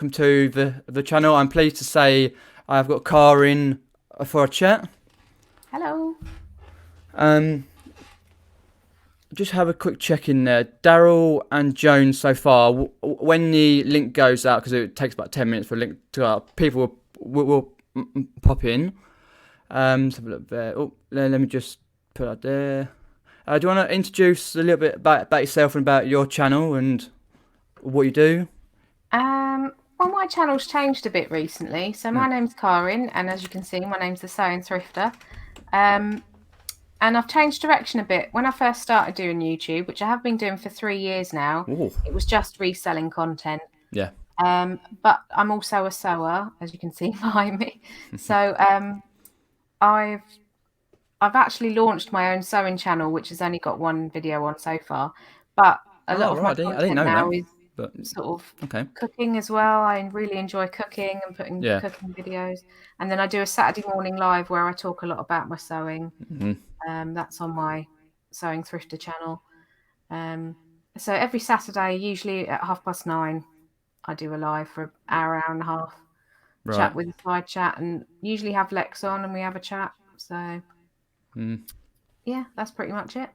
welcome to the channel. I'm pleased to say I've got Karin for a chat. Hello. Um, just have a quick check in there. Daryl and Joan so far. When the link goes out, because it takes about 10 minutes for a link to go out, people will pop in. Let's have a look there. Oh, let me just put that there. Do you want to introduce a little bit about yourself and about your channel and what you do? Well, my channel's changed a bit recently. So my name's Karin, and as you can see, my name's The Sewing Thrifter. And I've changed direction a bit. When I first started doing YouTube, which I have been doing for 3 years now, Ooh. it was just reselling content. Yeah. But I'm also a sewer, as you can see behind me. So I've actually launched my own sewing channel, which has only got one video on so far. But a lot of my I didn't content know now that. is But sort of okay. cooking as well. I really enjoy cooking and putting Yeah. cooking videos. And then I do a Saturday morning live where I talk a lot about my sewing. That's on my Sewing Thrifter channel. So every Saturday, usually at 9:30, I do a live for an hour and a half. Right. Chat with a side chat, and usually have Lex on and we have a chat. So yeah, that's pretty much it.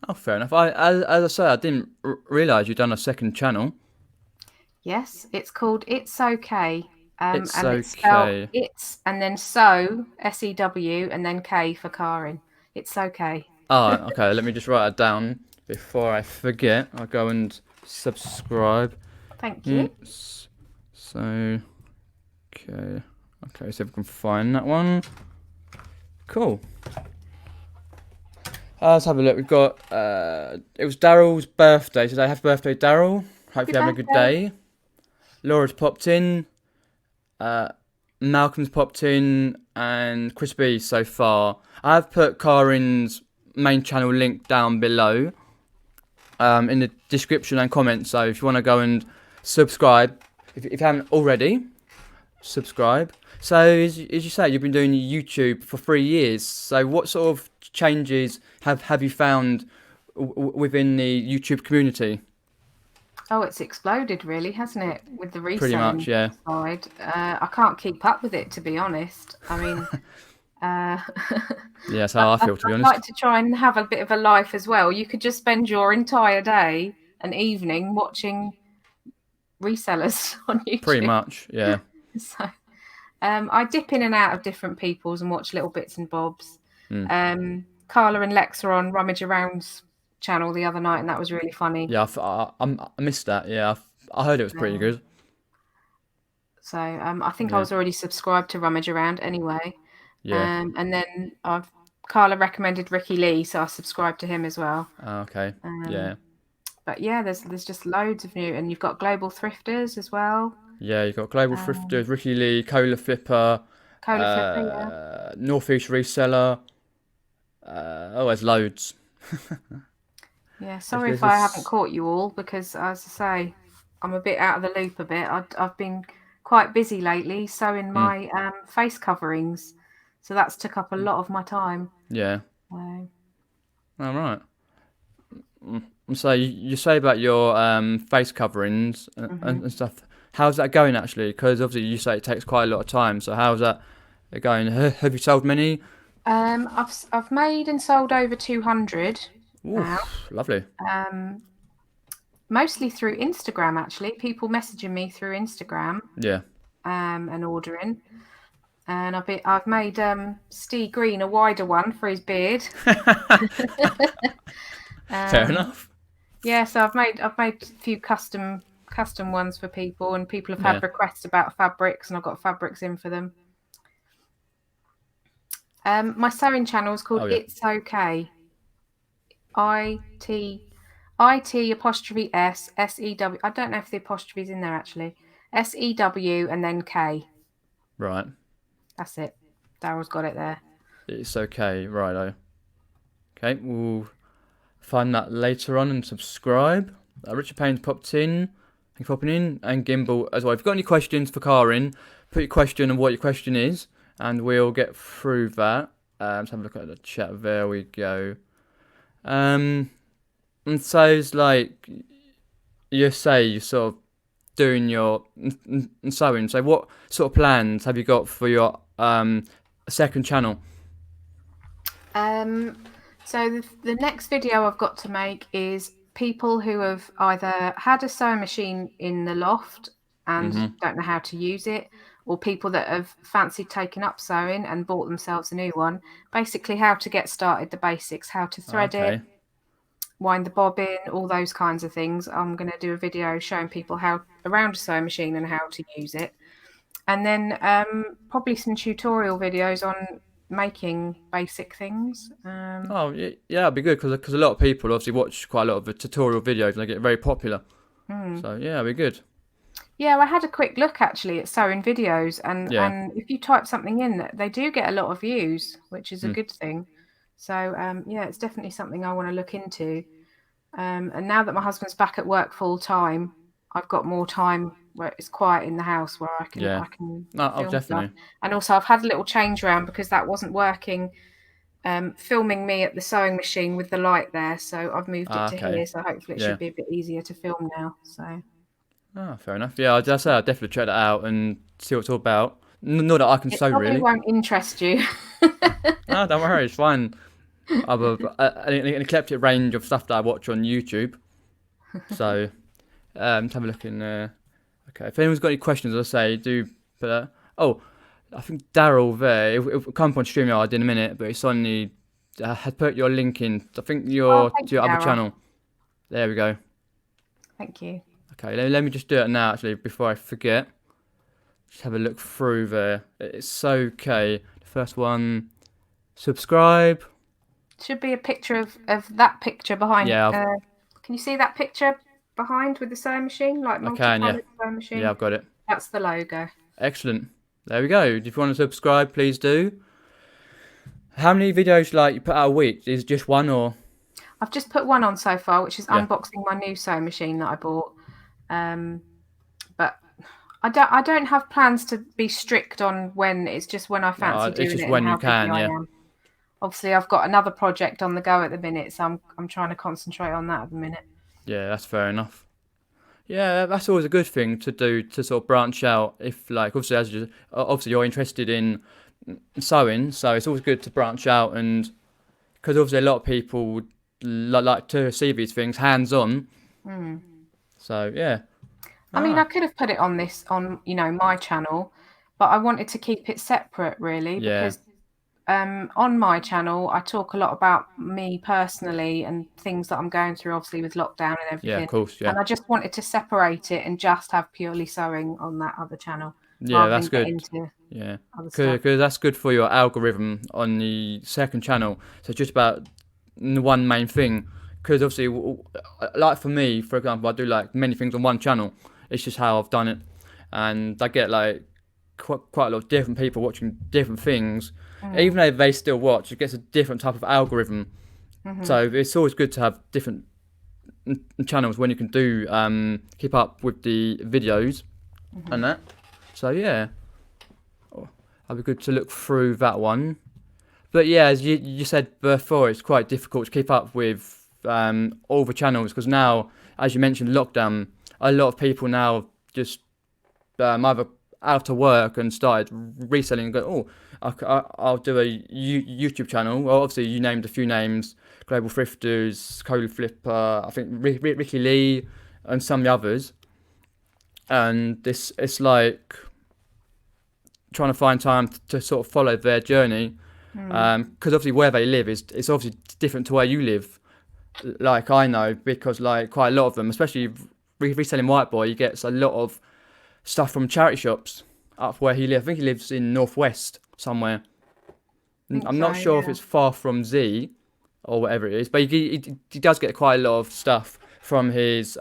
Oh, fair enough. As I say, I didn't realise you'd done a second channel. Yes, it's called It's Okay. It's And it's spelled okay. It's and then Sew, SEW, and then K for Karin. It's okay. Oh, okay. Let me just write it down before I forget. I'll go and subscribe. Thank you. So, okay. Okay, so if we can find that one. Cool. Let's have a look. We've got, it was Daryl's birthday today. Happy birthday, Daryl. Hope you're having a good day. Laura's popped in. Malcolm's popped in. And Chris B so far. I've put Karin's main channel link down below. In the description and comments. So if you want to go and subscribe, if you haven't already, subscribe. So as you say, you've been doing YouTube for 3 years. So what sort of changes have you found within the YouTube community? Oh, it's exploded really, hasn't it? With the Pretty reselling much, yeah. side. I can't keep up with it, to be honest. I mean, Yeah, that's how I feel, to be I'd honest. like to try and have a bit of a life as well. You could just spend your entire day and evening watching resellers on YouTube. Pretty much, yeah. So I dip in and out of different people's and watch little bits and bobs. Carla and Lex are on Rummage Around's channel the other night, and that was really funny. Yeah, I missed that. Yeah, I heard it was pretty good. So I think I was already subscribed to Rummage Around anyway. Yeah. And then Carla recommended Ricky Lee, so I subscribed to him as well. Okay. Yeah. But yeah, there's just loads of new, and you've got Global Thrifters as well. Yeah, you've got Global Thrifters, Ricky Lee, Cola Flipper, Flipper, Northeast Reseller. There's loads. Yeah, sorry if I haven't caught you all, because as I say, I'm a bit out of the loop a bit. I've been quite busy lately sewing my face coverings, so that's took up a lot of my time. Yeah. So. All right. So you say about your face coverings and stuff. How's that going actually? Because obviously you say it takes quite a lot of time. So how's that going? Have you sold many? I've made and sold over 200 now. Lovely. Mostly through Instagram actually. People messaging me through Instagram. Yeah. And ordering. And I've made Steve Green a wider one for his beard. Fair enough. Yeah, so I've made a few custom ones for people, and people have had requests about fabrics, and I've got fabrics in for them. My sewing channel is called It's Okay. IT_S_SEW. I don't know if the apostrophe's in there actually. SEW and then K. Right. That's it. Daryl's got it there. It's okay. Righto. Okay, we'll find that later on and subscribe. Richard Payne's popped in. Thank you for popping in. And Gimbal as well. If you've got any questions for Karin, put your question and what your question is, and we'll get through that. Let's have a look at the chat. There we go. And so it's like you say, you sort of doing your sewing. So what sort of plans have you got for your second channel? So the next video I've got to make is people who have either had a sewing machine in the loft and don't know how to use it, or people that have fancied taking up sewing and bought themselves a new one. Basically, how to get started, the basics, how to thread it, Okay. wind the bobbin, all those kinds of things. I'm going to do a video showing people how around a sewing machine and how to use it. And then probably some tutorial videos on making basic things. Oh yeah, that'd be good because a lot of people obviously watch quite a lot of the tutorial videos and they get very popular. So yeah, that'd be good. Yeah, I had a quick look actually at sewing videos, Yeah. and if you type something in, they do get a lot of views, which is a good thing. So yeah, it's definitely something I want to look into. And now that my husband's back at work full time, I've got more time where it's quiet in the house where I Yeah. can No, oh, film stuff. definitely. And also, I've had a little change around because that wasn't working. Filming me at the sewing machine with the light there, so I've moved it to Okay. here. So hopefully, it Yeah. should be a bit easier to film now. So. Ah, fair enough. Yeah, I'd say I'll definitely check that out and see what it's all about. Not that I can It sew probably really. won't interest you. No, don't worry, it's fine. I've an eclectic range of stuff that I watch on YouTube. So, let's have a look in there. Okay, if anyone's got any questions, as I say, do put that. Oh, I think Daryl there, it'll come up on StreamYard in a minute, but it's on the, had put your link in, I think Oh, your, thank to you, your other Dara. channel. There we go. Thank you. Okay, let me just do it now, actually, before I forget. Just have a look through there. It's okay. The first one, subscribe. Should be a picture of that picture behind. Yeah, Can you see that picture behind with the sewing machine, like I can, yeah. multicolored sewing machine? Yeah, I've got it. That's the logo. Excellent. There we go. If you want to subscribe, please do. How many videos you put out a week? Is it just one or? I've just put one on so far, which is Yeah. unboxing my new sewing machine that I bought. But I don't have plans to be strict on when. It's just when I fancy It's doing just it when and how you can, busy I yeah. am. Obviously, I've got another project on the go at the minute, so I'm trying to concentrate on that at the minute. Yeah, that's fair enough. Yeah, that's always a good thing to do to sort of branch out. If obviously you're interested in sewing, so it's always good to branch out, and because obviously a lot of people would like to see these things hands on. So yeah. I mean, I could have put it on my channel, but I wanted to keep it separate really Yeah. because on my channel I talk a lot about me personally and things that I'm going through, obviously with lockdown and everything. Yeah, of course. Yeah. And I just wanted to separate it and just have purely sewing on that other channel Yeah, rather that's than get good. into Yeah, other stuff. because that's good for your algorithm on the second channel. So just about the one main thing. Because obviously, like for me, for example, I do like many things on one channel. It's just how I've done it, and I get like quite a lot of different people watching different things. Even though they still watch, it gets a different type of algorithm. So it's always good to have different channels when you can do keep up with the videos and that. So yeah. It'll be good to look through that one. But yeah, as you said before, it's quite difficult to keep up with all the channels because now, as you mentioned, lockdown, a lot of people now just either out of work and started reselling and go, I'll do a YouTube channel. Well, obviously, you named a few names, Global Thrifters, Cola Flipper, I think Ricky Lee, and some of the others. And it's like trying to find time to sort of follow their journey because obviously where they live is it's obviously different to where you live. Like I know because like quite a lot of them, especially reselling White Boy, he gets a lot of stuff from charity shops up where he lives. I think he lives in Northwest somewhere. I'm not sure if it's far from Z or whatever it is, but he does get quite a lot of stuff from his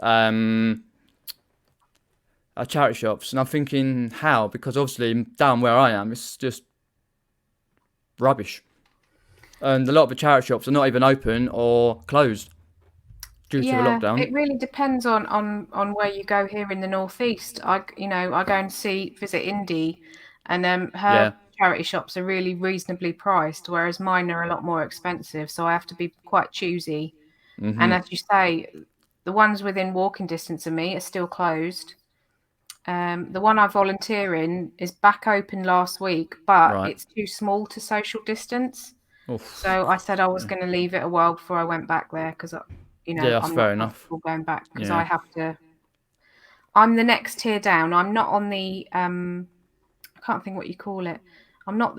charity shops, and I'm thinking how, because obviously down where I am it's just rubbish, and a lot of the charity shops are not even open or closed due to the lockdown. It really depends on where you go here in the northeast. I go and visit Indy, and her charity shops are really reasonably priced, whereas mine are a lot more expensive. So I have to be quite choosy. And as you say, the ones within walking distance of me are still closed. The one I volunteer in is back open last week, but Right. it's too small to social distance. Oof. So I said I was going to leave it a while before I went back there because, Yeah, that's I'm not fair enough. comfortable going back because Yeah. I have to. I'm the next tier down. I'm not on the I can't think what you call it. I'm not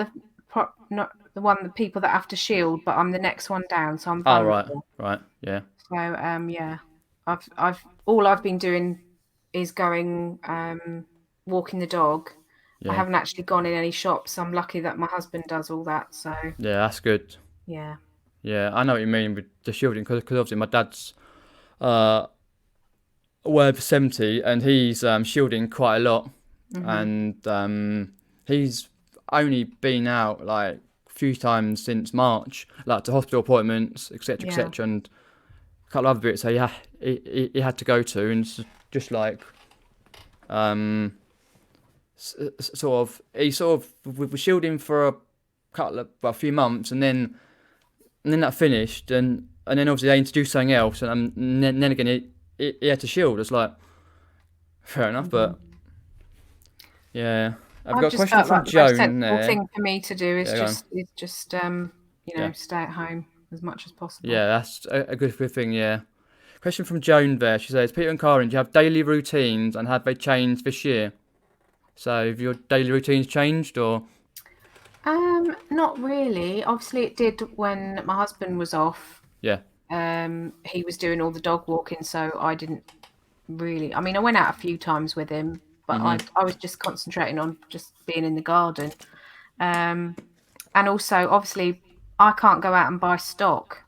not the one the people that have to shield, but I'm the next one down, so I'm Oh, right. vulnerable. Right. Yeah. So yeah, I've all I've been doing is going walking the dog. I Yeah. haven't actually gone in any shops. I'm lucky that my husband does all that. So Yeah, that's good. yeah, Yeah, I know what you mean with the shielding because obviously my dad's uh well over 70 and he's shielding quite a lot, and he's only been out like a few times since March, like to hospital appointments, etc., yeah, etc., and a couple of other bits. So yeah, he had to go to, and it's just like um sort of he sort of was shielding for a few months, and then that finished, and then obviously they introduced something else, and then again he had to shield. It's like fair enough, but yeah, I've I've got a just question felt from like the most Joan sensible there. thing for me to do is Yeah, go on. just Yeah, stay at home as much as possible. yeah, that's a good thing. Yeah. Question from Joan there. She says, Peter and Karin, do you have daily routines, and have they changed this year? So have your daily routines changed, or Not really. Obviously, it did when my husband was off. yeah, He was doing all the dog walking, so I didn't really. I mean, I went out a few times with him, but I was just concentrating on just being in the garden. Um, and also, obviously, I can't go out and buy stock,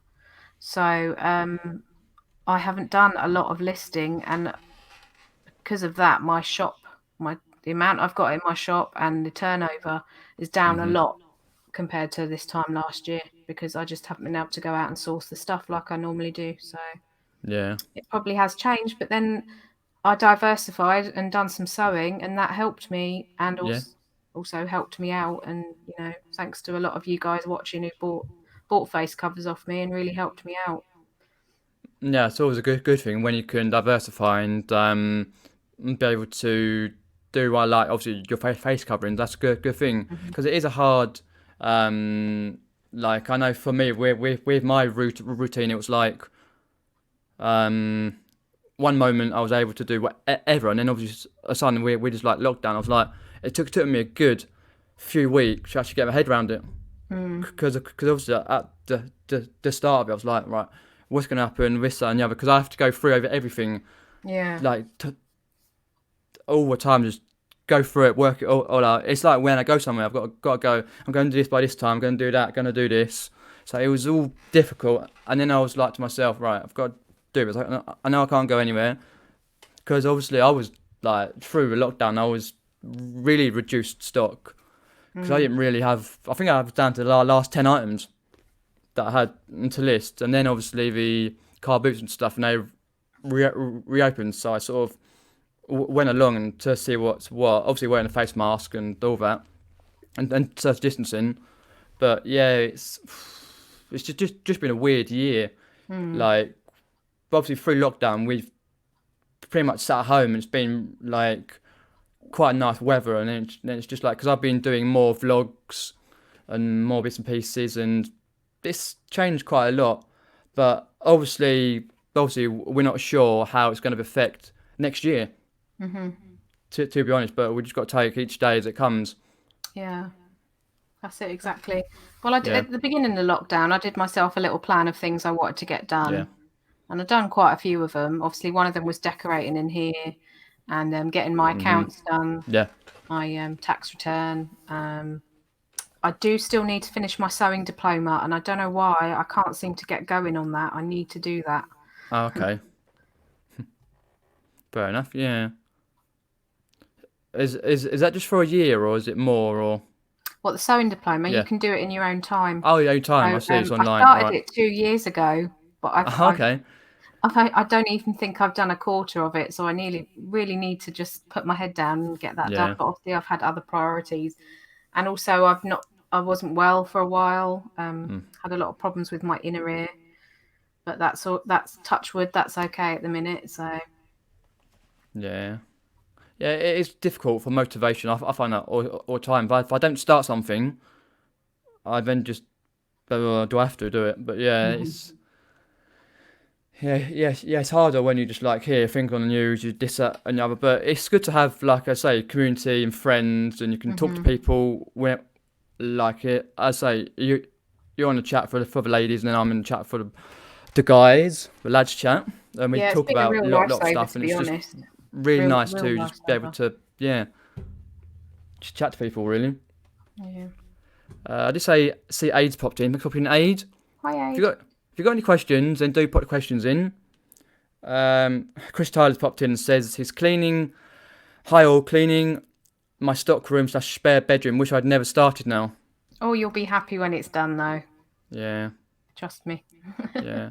so I haven't done a lot of listing, and because of that, the amount I've got in my shop and the turnover is down a lot compared to this time last year because I just haven't been able to go out and source the stuff like I normally do. So yeah, it probably has changed, but then I diversified and done some sewing, and that helped me, and yeah, also helped me out. And thanks to a lot of you guys watching who bought face covers off me and really helped me out. yeah? It's always a good thing when you can diversify and be able to do what I like. Obviously, your face covering. That's a good thing because it is a hard. Like I know for me, with my routine, it was like one moment I was able to do whatever, and then obviously suddenly we just like lockdown. I was like, it took me a good few weeks to actually get my head around it because obviously at the start of it, I was like, right, what's going to happen, this, that, and the other, because I have to go through over everything Yeah. like all the time, just go through it, work it all out. It's like when I go somewhere, got to go. I'm going to do this by this time. I'm going to do that. Going to do this. So it was all difficult, and then I was like to myself, right, I've got to do this. I know I can't go anywhere because obviously I was like through the lockdown. I was really reduced stock because I didn't really have. I think I was down to the last 10 items that I had to list, and then obviously the car boots and stuff, and they reopened. So I sort of went along and to see what's what. Obviously wearing a face mask and all that, and social distancing. But yeah, it's just been a weird year. Like obviously through lockdown, we've pretty much sat at home, and it's been like quite nice weather, and then it's just like because I've been doing more vlogs and more bits and pieces, and this changed quite a lot. But obviously we're not sure how it's going to affect next year. To be honest, but we just got to take each day as it comes. Yeah. That's it exactly. Well, I did, Yeah, at the beginning of the lockdown, I did myself a little plan of things I wanted to get yeah, done, and I've done quite a few of them. Obviously, one of them was decorating in here, and getting my accounts done, yeah, my tax return. I do still need to finish my sewing diploma, and I don't know why I can't seem to get going on that. I need to do that. oh, okay, fair enough. Yeah, is that just for a year, or is it more, or What, the sewing diploma? You yeah? can do it in your own time. Oh, yeah, time. I So see. It's I online, started right? it 2 years ago, but Oh, okay. I don't even think I've done a quarter of it, so I really need to just put my head down and get that done. Yeah, But obviously, I've had other priorities, and also I wasn't well for a while. Had a lot of problems with my inner ear, but that's touch wood. That's okay at the minute. So yeah, Yeah, it is difficult for motivation. I find that all the time. If I don't start something, I then just do I have to do it? But yeah, Hmm. it's harder when you just like hear things on the news, you this that and the other. But it's good to have, like I say, community and friends, and you can talk to Hmm. people when like it. I say you're on the chat for the ladies, and then I'm in the chat for the guys, the lads chat, and we Yeah, it's talk been a about real lot of lifesaver, stuff, to and be it's just honest. really nice Real to just be able lifesaver. to just chat to people really. Yeah. I did see Aids popped in. Copying Aid. Hi, If you Aid. got if you got any questions, then do put the questions in. Chris Tyler's popped in and says he's cleaning, hi all, cleaning my stock room / spare bedroom. Wish I'd never started now. Oh, you'll be happy when it's done, though. Yeah, Trust me. yeah,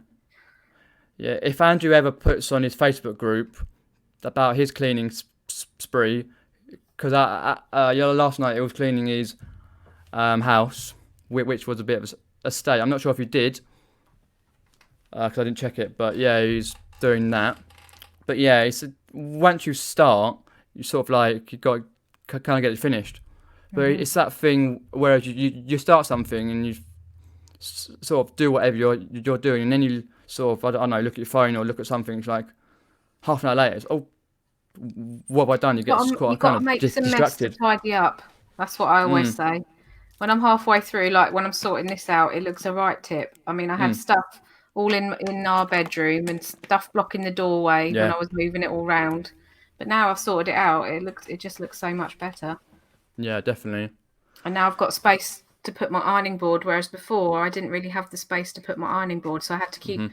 yeah. If Andrew ever puts on his Facebook group about his cleaning spree, because last night he was cleaning his house, which was a bit of a stay. I'm not sure if he did, because I didn't check it. But yeah, he's doing that. But yeah, it's once you start, you sort of like you got to kind of get it finished. But Hmm. it's that thing where you start something and you sort of do whatever you're doing, and then you sort of I don't know, look at your phone or look at something. It's like half an hour later, it's, oh, what have I done? You get You quite got kind to of make some mess to distracted. tidy up. That's what I always Mm, say. When I'm halfway through, like when I'm sorting this out, it looks a right tip. I mean, I had mm, stuff all in our bedroom and stuff blocking the doorway when yeah, I was moving it all round. But now I've sorted it out, it just looks so much better. yeah, definitely. And now I've got space to put my ironing board, whereas before I didn't really have the space to put my ironing board, so I had to keep Hmm.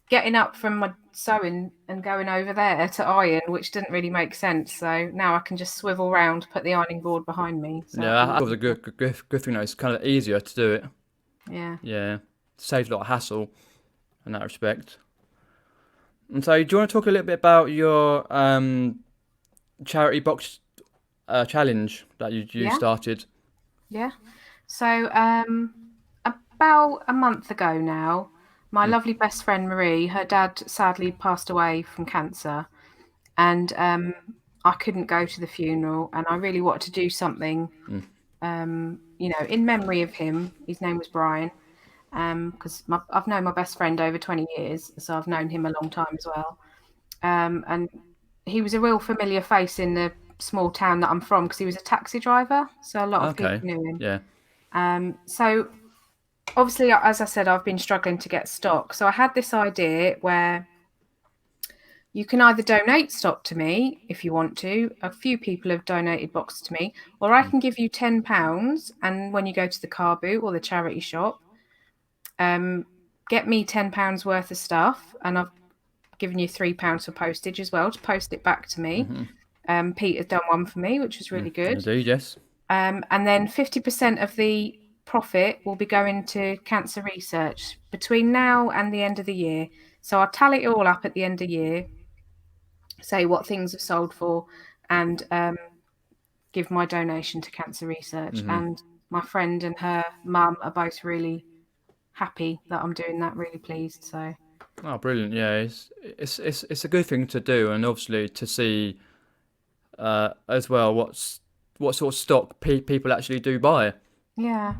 getting up from my sewing and going over there to iron, which didn't really make sense. So now I can just swivel round, put the ironing board behind me. So Yeah, it'll be that was a easier. good thing. Though. It's kind of easier to do it. Yeah. Yeah, saves a lot of hassle in that respect. And so, do you want to talk a little bit about your charity box challenge that you Yeah. started? Yeah. So about a month ago now, my Mm, lovely best friend Marie, her dad sadly passed away from cancer, and I couldn't go to the funeral, and I really wanted to do something, mm, in memory of him. His name was Brian, because I've known my best friend over 20 years, so I've known him a long time as well. And he was a real familiar face in the small town that I'm from because he was a taxi driver, so a lot of people okay. knew him. Yeah. So obviously, as I said, I've been struggling to get stock. So I had this idea where you can either donate stock to me if you want to. A few people have donated boxes to me, or I Mm, can give you £10, and when you go to the car boot or the charity shop, get me £10 worth of stuff, and I've given you £3 for postage as well to post it back to me. mm-hmm. Peter's done one for me, which was really I good. do. Yes. And then 50% of the profit will be going to cancer research between now and the end of the year. So I'll tally it all up at the end of the year, say what things have sold for, and give my donation to cancer research. Mm-hmm. And my friend and her mum are both really happy that I'm doing that, really pleased. So Oh, brilliant! Yeah, it's a good thing to do, and obviously to see as well what sort of stock people actually do buy. yeah.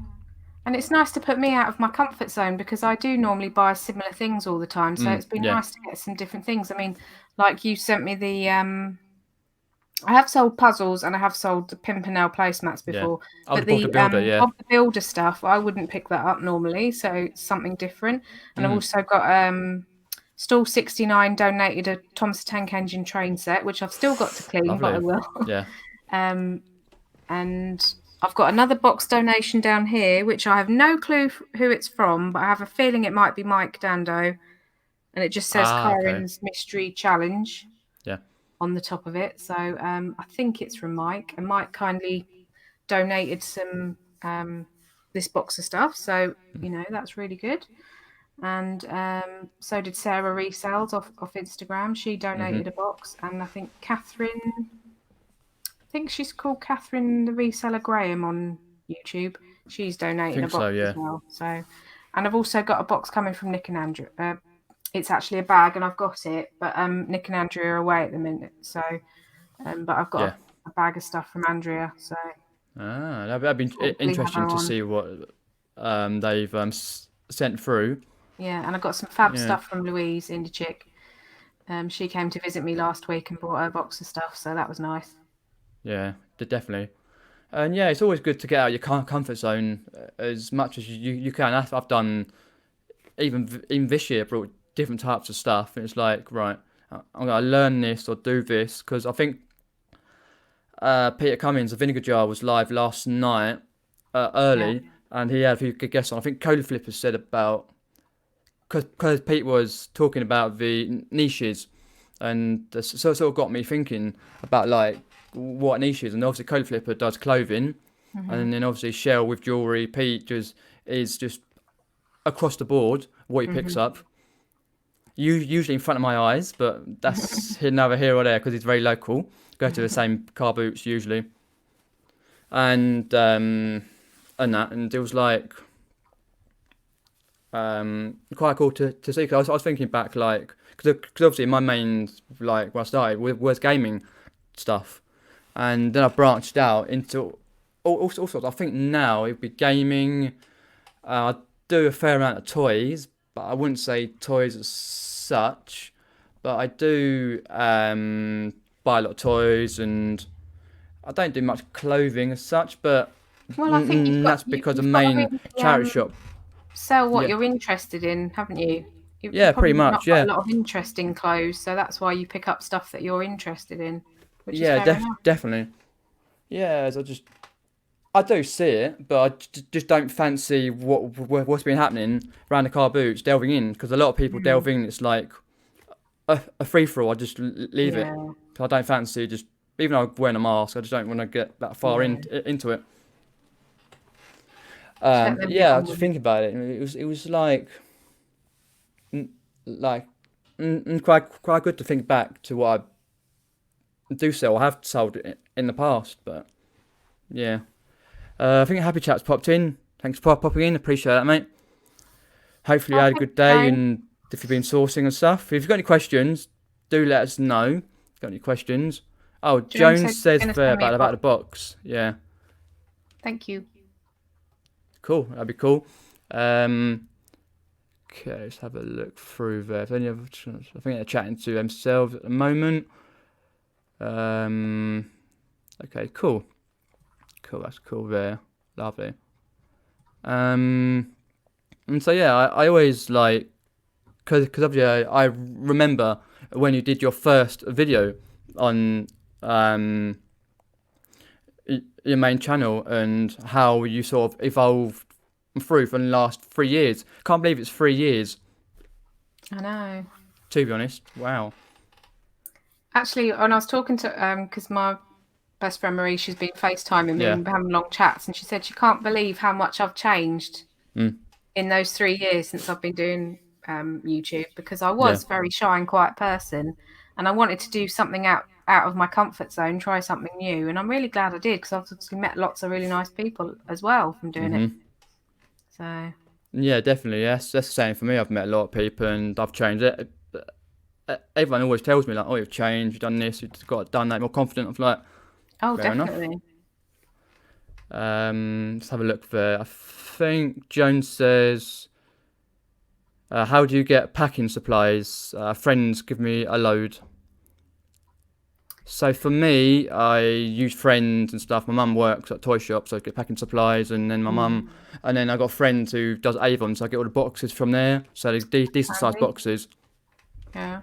And it's nice to put me out of my comfort zone because I do normally buy similar things all the time. So Mm, it's been yeah. nice to get some different things. I mean, like you sent me the I have sold puzzles and I have sold the Pimpernel placemats Yeah. before, Oh, the but Porter the Builder. Yeah. of the builder stuff, I wouldn't pick that up normally, so it's something different. And I've Mm, also got Stall 69 donated a Thomas the Tank Engine train set, which I've still got to clean, but I lovely. will. Yeah. Um, and I've got another box donation down here, which I have no clue who it's from, but I have a feeling it might be Mike Dando, and it just says Ah, okay. Karin's Mystery Challenge Yeah. on the top of it. So I think it's from Mike, and Mike kindly donated some this box of stuff. So that's really good. And so did Sarah Resells off Instagram. She Mm-hmm. donated a box, and I think she's called Catherine the Reseller Graham on YouTube. She's donated a Think so. box as Yeah. well. So, and I've also got a box coming from Nick and Andrew. It's actually a bag, and I've got it, but Nick and Andrew are away at the minute. So, but I've got Yeah. a a bag of stuff from Andrea. So That'd be hopefully have interesting her to on. see what they've sent through. Yeah, and I got some fab Yeah, stuff from Louise, Indie Chick. She came to visit me last week and brought her box of stuff, so that was nice. yeah, definitely. And yeah, it's always good to get out of your comfort zone as much as you can. I've done even this year, brought different types of stuff, and it's like, right, I'm gonna learn this or do this because I think Peter Cummins, the vinegar jar, was live last night Yeah. early, and he had a few good guests on. I think Cola Flippers said about because Pete was talking about the niches, and so it sort of got me thinking about like what niche is. And obviously, Cola Flipper does clothing, and then obviously Shell with jewelry. Pete just is just across the board what he picks up. Usually in front of my eyes, but that's neither here or there because he's very local. Go to the same car boots usually, and it was like quite cool to see. Cause I was thinking back like because obviously my main like when I started was gaming stuff, and then I branched out into all sorts. I think now it'd be gaming. I do a fair amount of toys, but I wouldn't say toys as such. But I do buy a lot of toys, and I don't do much clothing as such. But Well, I think that's because the you've got to main really charity shop. sell what Yeah, you're interested in, haven't you? yeah, You've pretty probably not much. got Yeah, a lot of interest in clothes, so that's why you pick up stuff that you're interested in, which is yeah, fair enough. definitely. Yeah, as I do see it, but just don't fancy what's been happening around the car boots delving in because a lot of people delve in. It's like a free for all. I just leave it. Yeah, 'Cause I don't fancy just even though I'm wearing a mask. I just don't want to get that far yeah. into it. Just let But them get yeah, I on just with it. think about it. It was like quite good to think back to what I do sell. I have sold it in the past, but yeah. I think Happy Chat's popped in. Thanks for popping in. Appreciate that, mate. Hopefully you Oh, had a thank good you, day, Wray. and if you've been sourcing and stuff. If you've got any questions, do let us know. Got any questions? Oh, Joan Jones said she's says going to there send me a about box. the box. Yeah, Thank you. cool. That'd be cool. Okay, let's have a look through there. If any other, I think they're chatting to themselves at the moment. Okay, cool. Cool, that's cool there. Lovely. And so yeah, I always like, cause obviously I remember when you did your first video on your main channel and how you sort of evolved through for the last 3 years. Can't believe it's 3 years. I know. To be honest, wow. Actually, when I was talking to because my best friend Marie, she's been FaceTiming me Yeah. and having long chats, and she said she can't believe how much I've changed Mm. in those 3 years since I've been doing YouTube, because I Yeah. was a very shy and quiet person, and I wanted to do something out of my comfort zone, try something new, and I'm really glad I did because I've obviously met lots of really nice people as well from doing it. So Yeah, definitely. Yes, that's the same for me. I've met a lot of people and I've changed it. Everyone always tells me like, "Oh, you've changed. You've done this. You've got done that. More confident." I'm like, oh, fair enough. definitely. Let's have a look there. I think Jones says, "How do you get packing supplies? Friends give me a load." So for me, I use friends and stuff. My mum works at a toy shop, so I get packing supplies, and then and then I got friends who does Avon, so I get all the boxes from there. So they're decent sized Handy. boxes. Yeah.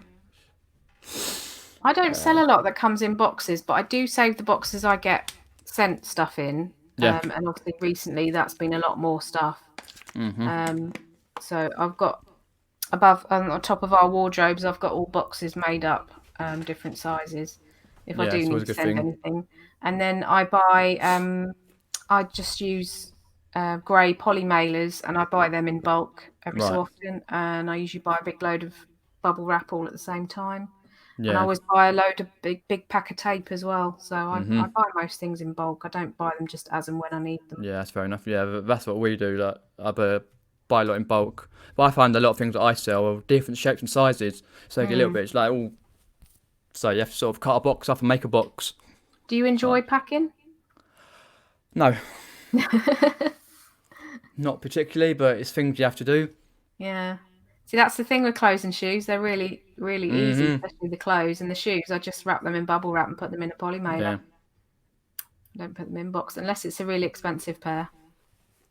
I don't sell a lot that comes in boxes, but I do save the boxes I get sent stuff in. Yeah. And obviously recently that's been a lot more stuff. So I've got above on top of our wardrobes, I've got all boxes made up, different sizes, if I Yeah, do it's need always a to good send thing. anything. And then I buy, I just use grey poly mailers, and I buy them in bulk every so Right. often. And I usually buy a big load of bubble wrap all at the same time. And I Yeah. always buy a load of big pack of tape as well. So I buy most things in bulk. I don't buy them just as and when I need them. Yeah, that's fair enough. Yeah, that's what we do. Like, buy a lot in bulk. But I find a lot of things that I sell are different shapes and sizes. So you get a little bit, it's like, oh, so you have to sort of cut a box up and make a box. Do you enjoy packing? No, not particularly, but it's things you have to do. Yeah. See, that's the thing with clothes and shoes. They're really, really easy, Hmm. especially the clothes and the shoes. I just wrap them in bubble wrap and put them in a poly mailer. Yeah, I don't put them in box unless it's a really expensive pair.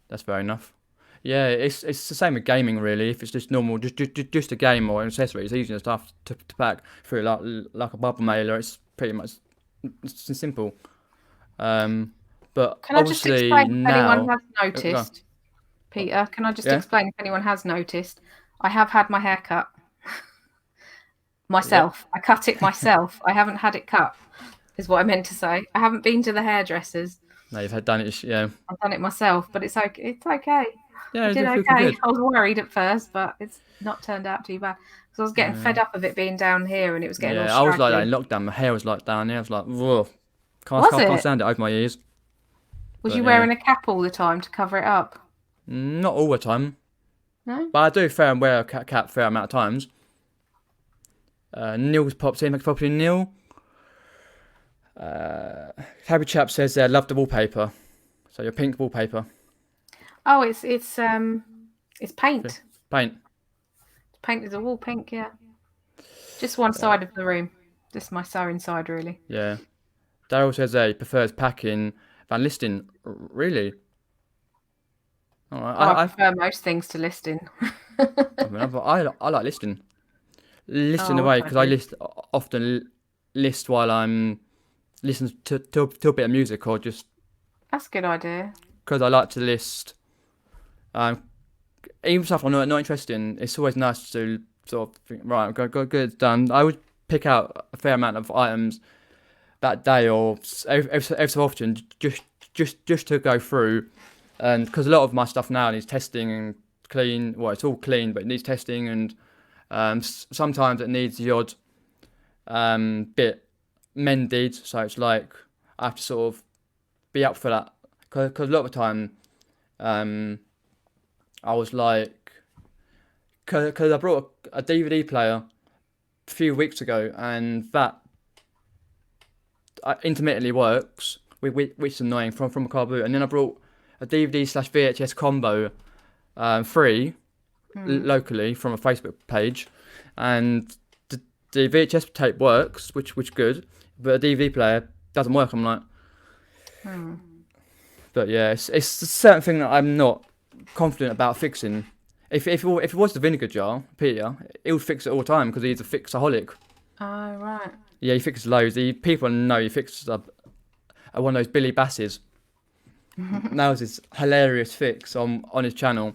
that's fair enough. Yeah, it's the same with gaming really. If it's just normal, just a game or an accessory, it's easy enough to pack through like a bubble mailer. It's pretty much it's simple. But Can I just obviously explain if anyone now, has go on. noticed, Peter? Can I just Yeah, explain if anyone has noticed? I have had my hair cut yep. myself. I cut it myself. I haven't had it cut, is what I meant to say. I haven't been to the hairdressers. No, you've had done it. Yeah, I've done it myself, but it's okay. It's okay. yeah, I did it's looking okay. good. I was worried at first, but it's not turned out too bad. Because I was getting fed up of it being down here and it was getting all Yeah, I was like that in straggly. lockdown. My hair was like down here. I was like, whoa, Was can't it? stand it over my ears. Was But you yeah, wearing a cap all the time to cover it up? not all the time, No? but I do fair and wear a cap fair amount of times. Neil's popped in. Thanks for popping in, Neil. Happy Chap says they love the wallpaper. So your pink wallpaper. Oh, it's paint. Paint. It's painted the wall pink, yeah. Just one side of the room. Just my sewing side, really. Yeah. Daryl says he prefers packing than listing. Really? Alright. Oh, I prefer most things to listing. I like listing. Listing Oh, away I because I do. often list while I'm listening to a bit of music or just That's a good idea. because I like to list. Um, Even stuff I'm not interested in. It's always nice to sort of think, right, go good, it's done. I would pick out a fair amount of items that day or every so often just to go through, and because a lot of my stuff now needs testing and clean. Well, it's all clean, but it needs testing, and sometimes it needs the odd bit mended. So it's like I have to sort of be up for that because a lot of the time I was like, because I brought a DVD player a few weeks ago, and that intermittently works, which is annoying from a car boot. And then I brought a DVD/VHS combo free locally from a Facebook page, and the VHS tape works, which good, but a DVD player doesn't work. I'm like, but yeah, it's a certain thing that I'm not confident about fixing. If it was the vinegar jar, Peter, he would fix it all the time because he's a fixaholic. Oh, right. Yeah, he fixes loads. People know he fixes one of those Billy Basses. That was his hilarious fix on his channel.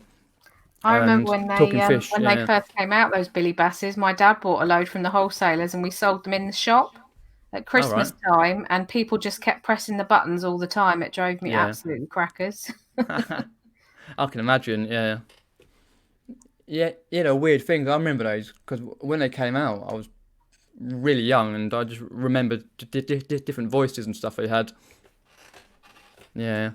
I remember Talking fish. when they Yeah. first came out, those Billy Basses, my dad bought a load from the wholesalers and we sold them in the shop at All right. Christmas time, and people just kept pressing the buttons all the time. It drove me Yeah. absolutely crackers. I can imagine. Yeah. Yeah. You know, weird things. I remember those because when they came out, I was really young, and I just remembered different voices and stuff they had. Yeah.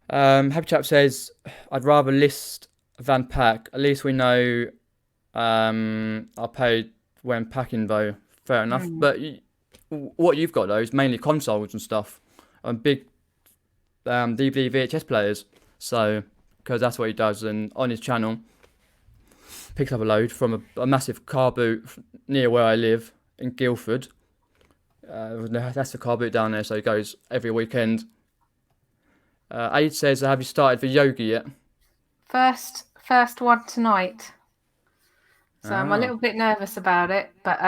Happy Chap says, I'd rather list than pack. At least we know I'll pay when packing though. Fair enough. But what you've got though is mainly consoles and stuff. And big DVD VHS players. So, because that's what he does. And on his channel, picks up a load from a massive car boot near where I live in Guildford. That's the car boot down there, so he goes every weekend. Aid says, have you started the yoga yet? First one tonight. So I'm a little bit nervous about it, but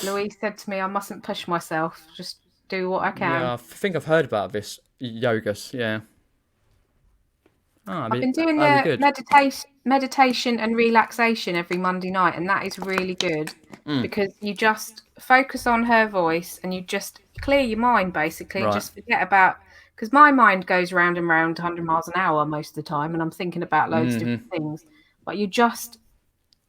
Louise said to me I mustn't push myself, just do what I can. Yeah, I think I've heard about this yoga. Yeah. I've been doing that'd be the good. meditation and relaxation every Monday night, and that is really good because you just focus on her voice and you just clear your mind basically and Right. just forget about, because my mind goes round and round 100 miles an hour most of the time and I'm thinking about loads of different things. But you just,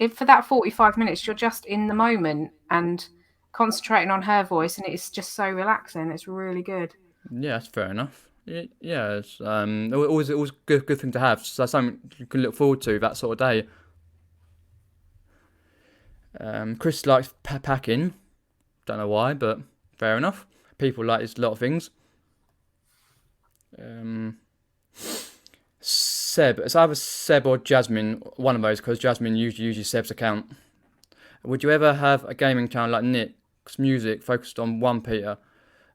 if for that 45 minutes, you're just in the moment and concentrating on her voice, and it's just so relaxing. It's really good. Yeah, that's fair enough. Yeah, it's always good thing to have. So that's something you can look forward to that sort of day. Chris likes packing. Don't know why, but fair enough. people like a lot of things. Seb, it's either Seb or Jasmine, one of those, because Jasmine usually Seb's account. Would you ever have a gaming channel like Nick's Music focused on one Peter?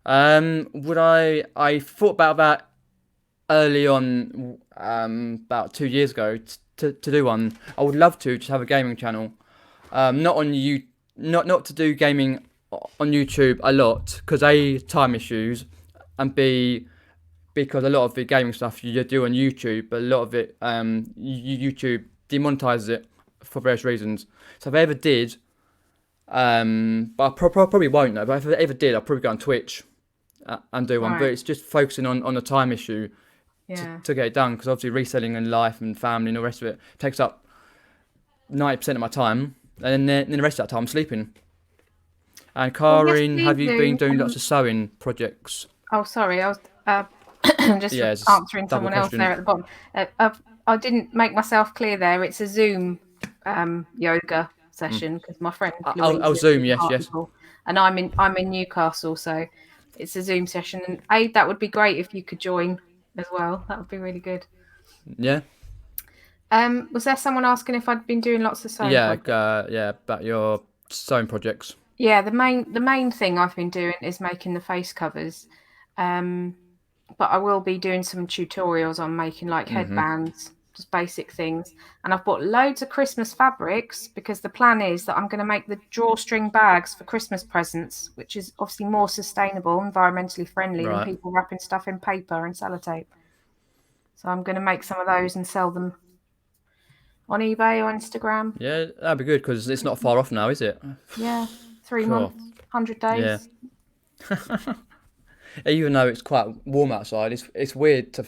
Would I? I thought about that early on, about 2 years ago, to do one. I would love to just have a gaming channel, not on not to do gaming on YouTube a lot, because A, time issues, and B, because a lot of the gaming stuff you do on YouTube, but a lot of it, YouTube demonetizes it for various reasons. So if I ever did, but I probably won't know, but if I ever did, I'll probably go on Twitch and do one. Right. But it's just focusing on the time issue to get it done, because obviously reselling and life and family and all the rest of it takes up 90% of my time, and then the rest of that time I'm sleeping. And Karin, have you been doing lots of sewing projects? Oh, sorry, I was just it's answering double someone else question. there at the bottom. I didn't make myself clear there. It's a Zoom yoga session because my friend Louise Oh, is Zoom, in yes. Hartlepool, and I'm in Newcastle, so it's a Zoom session. And that would be great if you could join as well. That would be really good. Yeah. Was there someone asking if I'd been doing lots of sewing? Yeah, about your sewing projects. Yeah, the main thing I've been doing is making the face covers, but I will be doing some tutorials on making like headbands, just basic things. And I've bought loads of Christmas fabrics because the plan is that I'm going to make the drawstring bags for Christmas presents, which is obviously more sustainable, environmentally friendly than people wrapping stuff in paper and sellotape. So I'm going to make some of those and sell them on eBay or Instagram. Yeah, that'd be good because it's not far off now, is it? Yeah, 3 months, 100 days. Yeah. Even though it's quite warm outside, it's weird to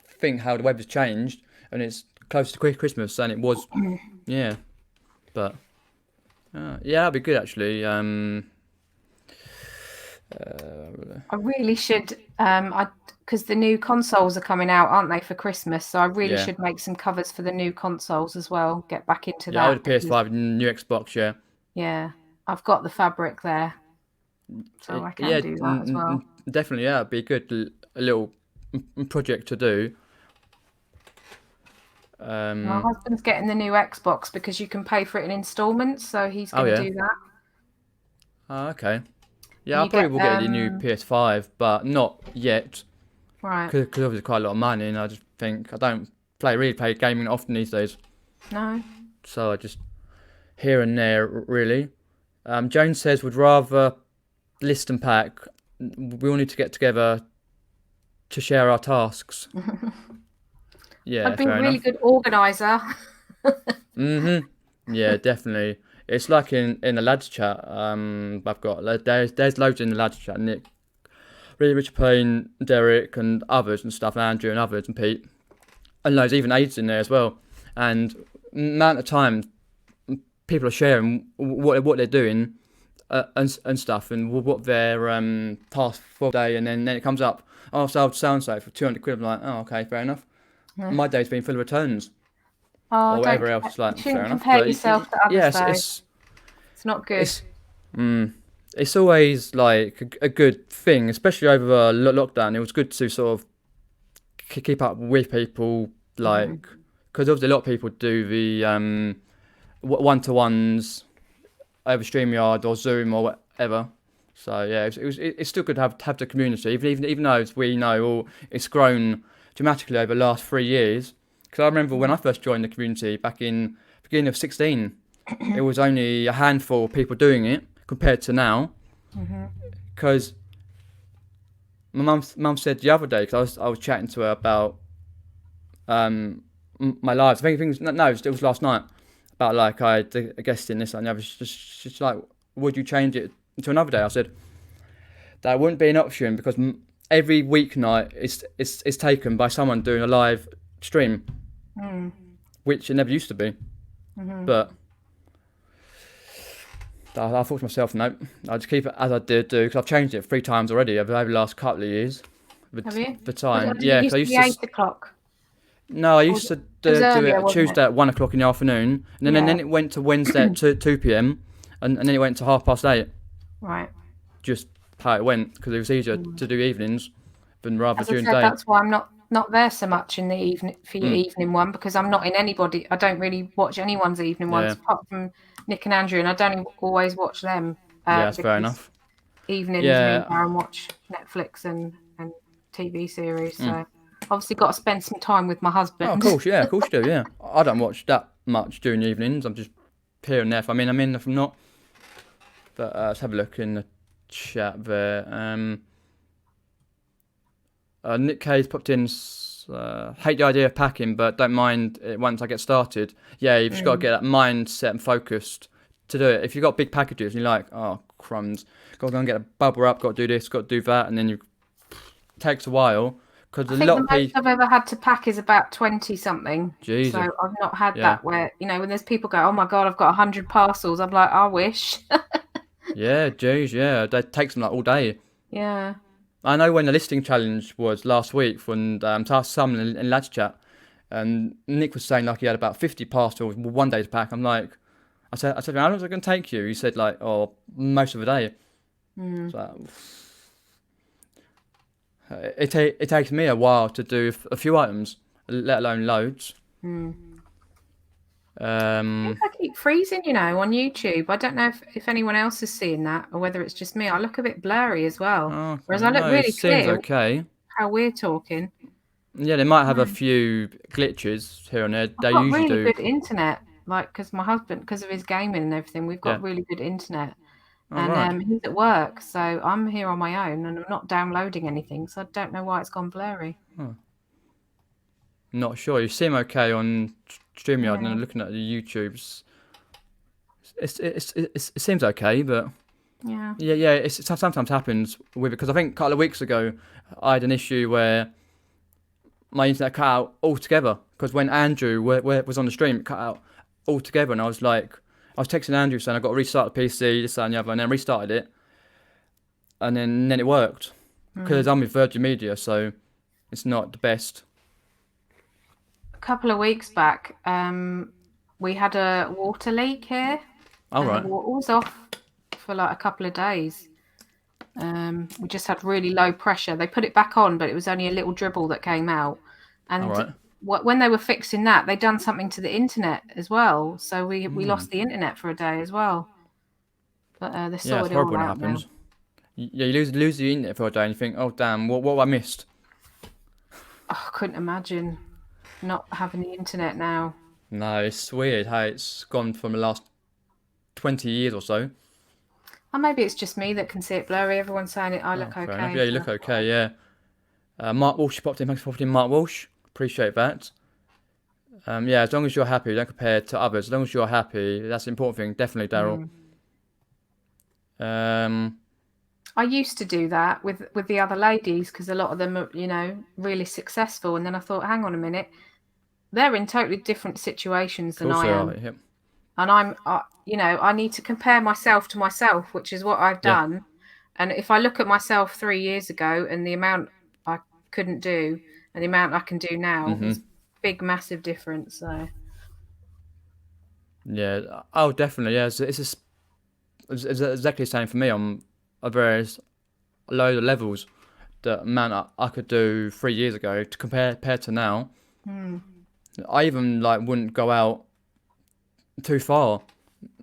think how the weather's changed, and it's close to Christmas than it was. Yeah, but yeah, that'd be good actually. I really should, because the new consoles are coming out, aren't they, for Christmas? So I really should make some covers for the new consoles as well. Get back into that. Yeah, with the PS5, new Xbox, yeah. Yeah, I've got the fabric there, so I can do that as well. Definitely, yeah, it'd be good, a little project to do. My husband's getting the new Xbox because you can pay for it in installments, so he's going to do that. Oh, okay. Yeah, I probably will get the new PS5, but not yet. Right. Because obviously quite a lot of money, and I just think I don't really play gaming often these days. No. So I just here and there, really. Jones says would rather list and pack. We all need to get together to share our tasks. Yeah, I've been a really good organizer. Yeah, definitely. It's like in the lads chat. I've got there's loads in the lads chat. Nick, Richard Payne, Derek, and others and stuff. Andrew and others and Pete, and loads even Aids in there as well. And amount of time people are sharing what they're doing and stuff, and what their task for the day, and then it comes up. Oh, so so and so for 200 quid. I'm like, oh, okay, fair enough. Yeah. My day's been full of returns. Oh, or whatever else. It's like, you shouldn't fair enough. compare yourself to others, though. It's not good. It's always like a good thing, especially over lockdown. It was good to sort of keep up with people, like, because obviously a lot of people do the one-to-ones over StreamYard or Zoom or whatever. So yeah, it's still good to have the community, even though we know it's grown dramatically over the last 3 years. Because I remember when I first joined the community back in the beginning of 2016, it was only a handful of people doing it compared to now. Because my mum said the other day, because I was chatting to her about my lives. I think it was last night, about like I had a guest in this and the other. She's like, would you change it to another day? I said that wouldn't be an option because every weeknight is taken by someone doing a live stream, which it never used to be. But I thought to myself, no, I'll just keep it as I did do, because I've changed it 3 times already over the last couple of years. Have you? The time, yeah, because I used to 8 o'clock. No, I used to do it Tuesday at 1 o'clock in the afternoon, and then it went to Wednesday at 2 p.m. and then it went to 8:30. Right. Just how it went because it was easier to do evenings than rather As I during said, the day. that's why I'm not there so much in the evening for your evening one, because I'm not in anybody. I don't really watch anyone's evening ones apart from Nick and Andrew, and I don't always watch them. Yeah, that's fair Because enough. evenings me and Yeah. Darren watch Netflix and TV series. So obviously got to spend some time with my husband. Oh, of course, yeah, of course you do, yeah. I don't watch that much during the evenings. I'm just here and there. If I'm in, if I'm not. But let's have a look in the chat there. Nick K's popped in. Hate the idea of packing, but don't mind it once I get started. Yeah, you've just got to get that mindset and focused to do it. If you've got big packages and you're like, oh, crumbs, got to go and get a bubble up, got to do this, got to do that, and then it takes a while. Because I a think lot the of most people. I've ever had to pack is about 20 something. So Jesus. I've not had Yeah. that where, when there's people go, oh my God, I've got 100 parcels. I'm like, I wish. Yeah, geez, yeah. That takes them like all day. Yeah. I know when the listing challenge was last week when asked someone in Lads Chat, and Nick was saying like he had about 50 parcels one day to pack. I said, how long is it going to take you? He said like, oh, most of the day. So it takes me a while to do a few items, let alone loads. I keep freezing, on YouTube. I don't know if anyone else is seeing that or whether it's just me. I look a bit blurry as well. Okay, Whereas I look no, it really seems clear okay. how we're talking. Yeah, they might have a few glitches here and there. I've They got usually really do. good internet, like because my husband, because of his gaming and everything, we've got Yeah. really good internet. All And right. he's at work, so I'm here on my own and I'm not downloading anything, so I don't know why it's gone blurry. Not sure. You seem okay on StreamYard, Yeah. and looking at the YouTubes, it seems okay, but Yeah. it sometimes happens with it because I think a couple of weeks ago I had an issue where my internet cut out altogether because when Andrew was on the stream, it cut out altogether, and I was texting Andrew saying I got to restart the PC, this that, and the other, and then restarted it, and then it worked because I'm with Virgin Media, so it's not the best. A couple of weeks back, we had a water leak here, All and right. the water was off for like a couple of days. We just had really low pressure. They put it back on, but it was only a little dribble that came out. And All right. when they were fixing that, they'd done something to the internet as well. So we lost the internet for a day as well. But they Yeah, sorted it's it horrible all when it out now. happens. Yeah, you lose the internet for a day and you think, oh damn, what have I missed? Oh, I couldn't imagine not having the internet now. No, it's weird how it's gone from the last 20 years or so. Or maybe it's just me that can see it blurry. Everyone's saying it. I look Fair okay. enough. Yeah, you look okay, yeah. Mark Walsh popped in. Thanks for popping in, Mark Walsh. Appreciate that. Yeah, as long as you're happy, don't compare to others. As long as you're happy, that's the important thing. Definitely, Daryl. I used to do that with the other ladies because a lot of them are, really successful. And then I thought, hang on a minute, they're in totally different situations than I am. Yep. And I need to compare myself to myself, which is what I've Yeah. done. And if I look at myself 3 years ago and the amount I couldn't do and the amount I can do now, there's big, massive difference. So. Yeah. Oh, definitely. Yeah. It's exactly the same for me on a various load of levels. The amount I could do 3 years ago to compare to now. I even wouldn't go out too far.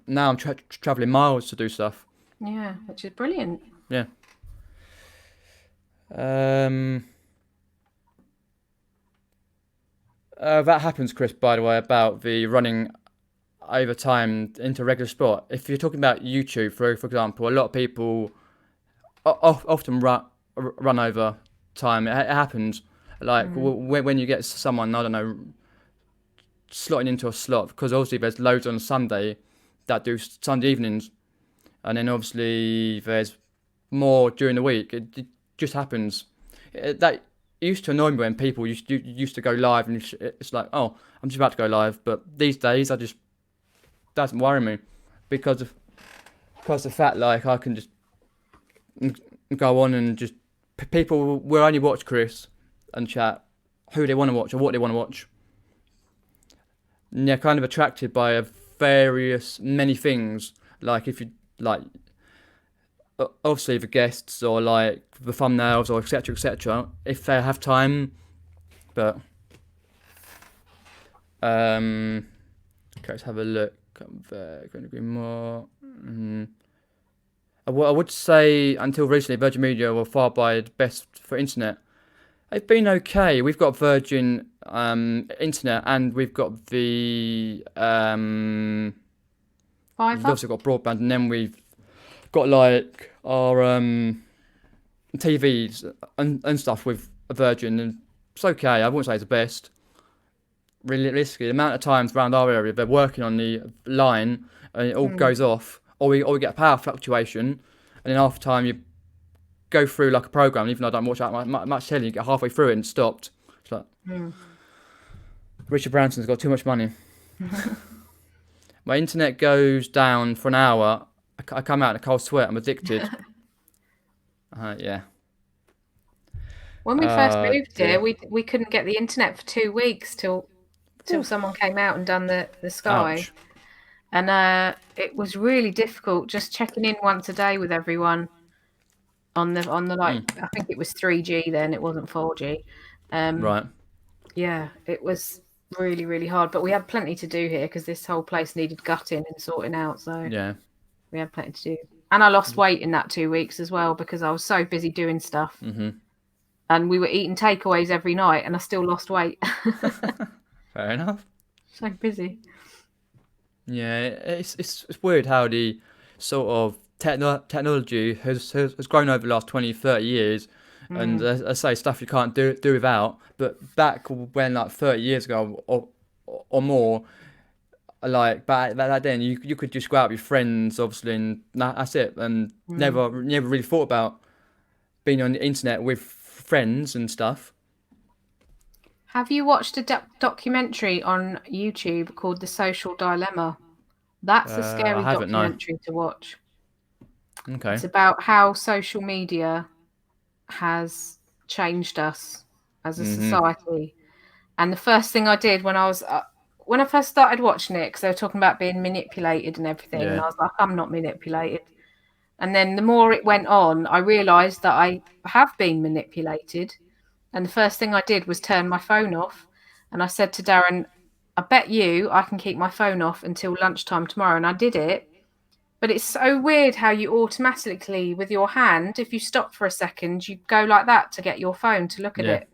Now I'm traveling miles to do stuff. Yeah, which is brilliant. Yeah. That happens, Chris, by the way, about the running over time into regular sport. If you're talking about YouTube, for example, a lot of people often run over time. It happens. When you get someone, I don't know, slotting into a slot, because obviously there's loads on a Sunday that do Sunday evenings, and then obviously there's more during the week. It just happens. That used to annoy me when people used to go live, and it's like, oh, I'm just about to go live. But these days, doesn't worry me because of the fact I can just go on and just people will only watch Chris and chat who they want to watch or what they want to watch. And they're kind of attracted by many things. Like if you obviously the guests or like the thumbnails or etc. If they have time, but okay, let's have a look. Going to be more. I would say until recently, Virgin Media were far by the best for internet. They've been okay. We've got Virgin internet, and we've got the we've Fiverr. also got broadband, and then we've got like our TVs and stuff with Virgin, and it's okay. I wouldn't say it's the best. Realistically, the amount of times around our area they're working on the line and it all goes off, or we get a power fluctuation, and then after time you go through like a program. Even though I don't watch that much telly, you get halfway through it and stopped. It's like Richard Branson's got too much money. My internet goes down for an hour. I come out in a cold sweat. I'm addicted. Yeah. When we first moved here, we couldn't get the internet for 2 weeks till someone came out and done the Sky. Ouch. And it was really difficult just checking in once a day with everyone on the like I think it was 3G then, it wasn't 4G. Right. Yeah, it was really, really hard. But we had plenty to do here because this whole place needed gutting and sorting out. So Yeah. we had plenty to do. And I lost weight in that 2 weeks as well because I was so busy doing stuff. And we were eating takeaways every night and I still lost weight. Fair enough. So busy. Yeah, it's weird how the sort of technology has grown over the last 20, 30 years. And as I say, stuff you can't do without. But back when, like 30 years ago or more, like back then, you could just go out with friends, obviously, and that's it. And never really thought about being on the internet with friends and stuff. Have you watched a documentary on YouTube called The Social Dilemma? That's a scary documentary to watch. Okay. It's about how social media has changed us as a society. And the first thing I did when I first started watching it, because they were talking about being manipulated and everything, and I was like, I'm not manipulated. And then the more it went on, I realised that I have been manipulated. And the first thing I did was turn my phone off. And I said to Darren, I bet you I can keep my phone off until lunchtime tomorrow. And I did it. But it's so weird how you automatically, with your hand, if you stop for a second, you go like that to get your phone to look at it.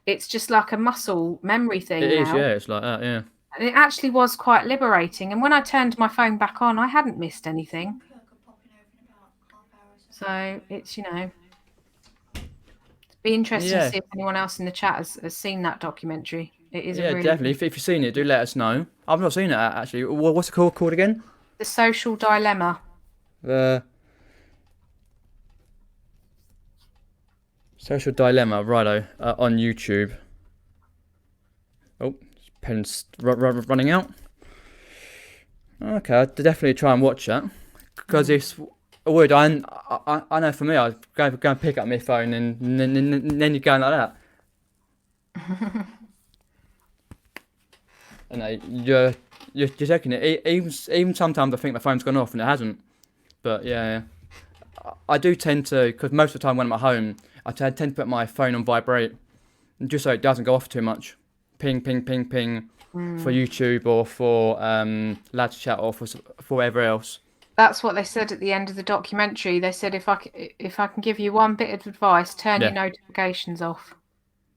It's just like a muscle memory thing now. It is, yeah. It's like that, yeah. And it actually was quite liberating. And when I turned my phone back on, I hadn't missed anything. So it's, it'd be interesting to see if anyone else in the chat has seen that documentary. It is really definitely. If you've seen it, do let us know. I've not seen it actually. What's it called again? The Social Dilemma. Social Dilemma, righto, on YouTube. Oh, pen's running out. Okay, I'll definitely try and watch that because it's weird. I know for me, I go and pick up my phone and then you're going like that. And you're checking it. Even sometimes I think my phone's gone off and it hasn't. But yeah, I do tend to, because most of the time when I'm at home, I tend to put my phone on vibrate, just so it doesn't go off too much. Ping, ping, ping, ping, for YouTube or for lads chat or for whatever else. That's what they said at the end of the documentary. They said if I can give you one bit of advice, turn your notifications off.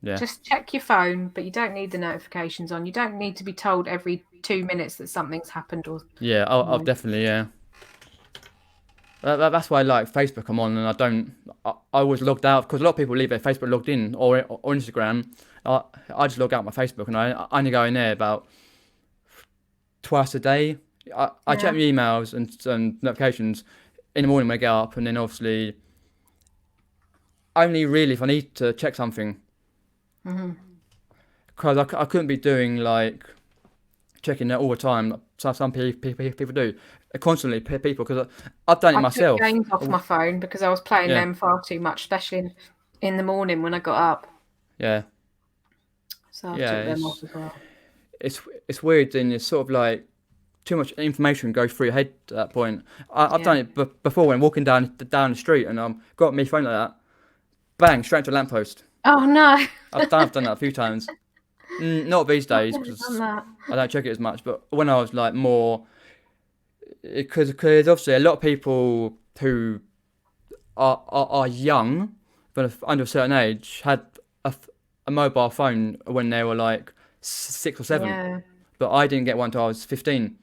Yeah. Just check your phone, but you don't need the notifications on. You don't need to be told every 2 minutes that something's happened. Or I'll definitely, That's why I like Facebook. I'm on, and I always logged out because a lot of people leave their Facebook logged in or Instagram. I just log out my Facebook, and I only go in there about twice a day. I check my emails and notifications in the morning when I get up, and then obviously only really if I need to check something. Because I couldn't be doing like checking that all the time. Some people do constantly. People, because I've done it myself. I took games off my phone because I was playing them far too much, especially in the morning when I got up. Yeah. So I took them off as well. It's weird, and it's sort of like too much information go through your head at that point. I've Yeah. done it before when walking down the street and got my phone like that, bang, straight to a lamppost. Oh no. I've done that a few times. Not these I've days never done because that. I don't check it as much. But when I was like more, because obviously a lot of people who are young, but under a certain age, had a mobile phone when they were like 6 or 7. Yeah. But I didn't get one until I was 15.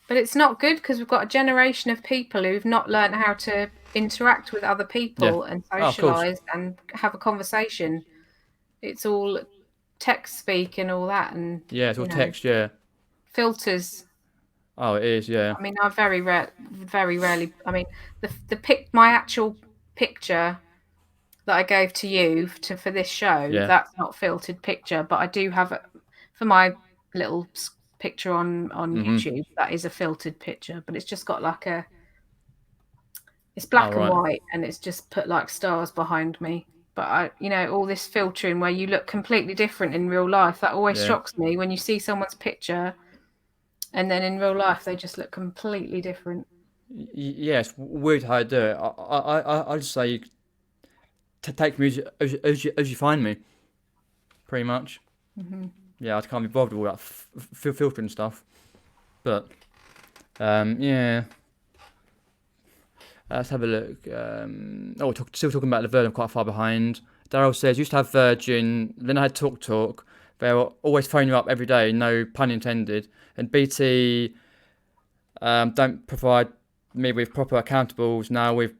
But it's not good because we've got a generation of people who've not learned how to interact with other people and Oh, of course. socialise and have a conversation. It's all text speak and all that, and Yeah, it's all text. Yeah. filters. Oh, it is. Yeah. I mean, I very rarely. I mean, my actual picture that I gave to you for this show. Yeah. That's not filtered picture, but I do have it for my little picture on YouTube. That is a filtered picture, but it's just got like it's black and white, and it's just put like stars behind me. But all this filtering where you look completely different in real life, that always shocks me when you see someone's picture and then in real life they just look completely different. Yeah, it's weird how I do it. I just say to take me as you find me, pretty much. Yeah, I can't be bothered with all that filtering stuff. But yeah. Let's have a look. Still talking about the Virgin, quite far behind. Daryl says, used to have Virgin, then I had TalkTalk. They were always phoning you up every day, no pun intended. And BT don't provide me with proper accountables now with